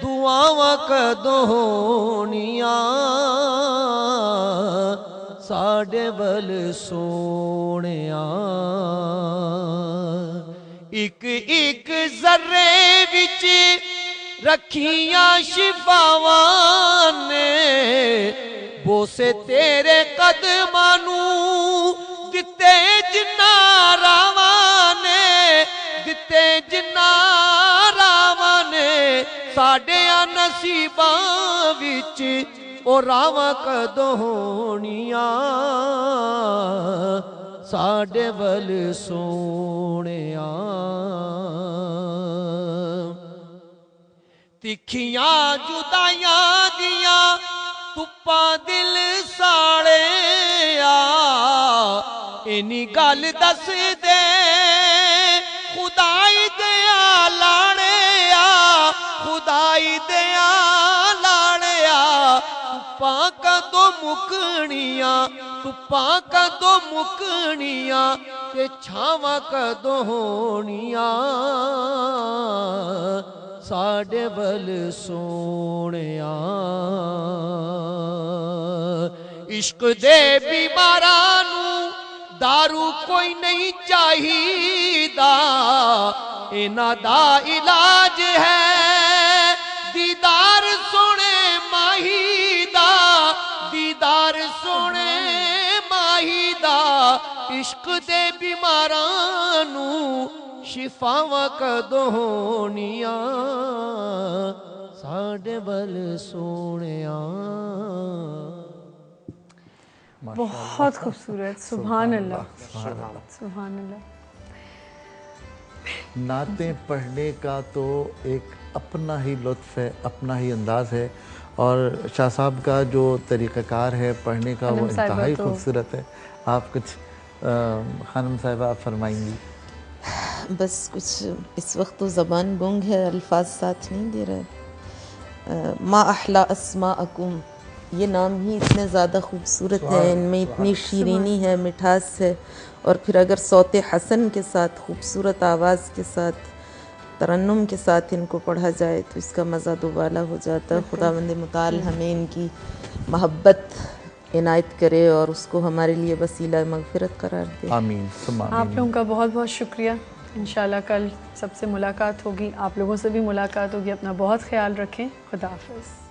دعاواں کدوں ہونیاں. ساڈے ول سونیا ایک ایک ذرے وچ رکھیاں شفاواں نے، بوسے تیرے قدماں نوں دتے جناں راواں نے، دتے جناں راواں نے. ساڈیاں نصیباں وچ او راواں کدوں ہونیاں، ساڈے ول سونیا. تکھیاں جدائیاں دیاں تپاں دل ساڑیا، اینی گل دس دے خدائی دیا لاڑیا، خدائی دیا لاڑیا. تپاں کدوں مکنیاں، تپاں کدوں مکنیاں، تے چھاواں کدوں ہونیاں. ساڈے ول سونیا عشق دے بیماراں نوں دارو کوئی نہیں چاہیدا، انہاں دا علاج ہے دیدار سونے ماہی دا، دیدار سونے ماہی دا. عشق دے بیماراں نوں شفاواں کدوں ہونیاں، ساڈے ول سونیا. بہت خوبصورت. سبحان اللہ، سبحان اللہ. نعتیں پڑھنے کا تو ایک اپنا ہی لطف ہے، اپنا ہی انداز ہے، اور شاہ صاحب کا جو طریقہ کار ہے پڑھنے کا وہ انتہائی خوبصورت ہے. آپ کچھ خانم صاحبہ آپ فرمائیں گی؟ بس کچھ اس وقت تو زبان گنگ ہے، الفاظ ساتھ نہیں دے رہے. ما احلا اسماءکم، یہ نام ہی اتنے زیادہ خوبصورت ہے، ان میں اتنی شیرینی ہے، مٹھاس ہے، اور پھر اگر صوت حسن کے ساتھ، خوبصورت آواز کے ساتھ، ترنم کے ساتھ ان کو پڑھا جائے تو اس کا مزہ دوبالا ہو جاتا ہے. خداوند متعال ہمیں ان کی محبت عنایت کرے اور اس کو ہمارے لیے وسیلہ مغفرت قرار دے. آمین. آپ لوگوں کا بہت بہت شکریہ. انشاءاللہ کل سب سے ملاقات ہوگی، آپ لوگوں سے بھی ملاقات ہوگی. اپنا بہت خیال رکھیں. خدا حافظ.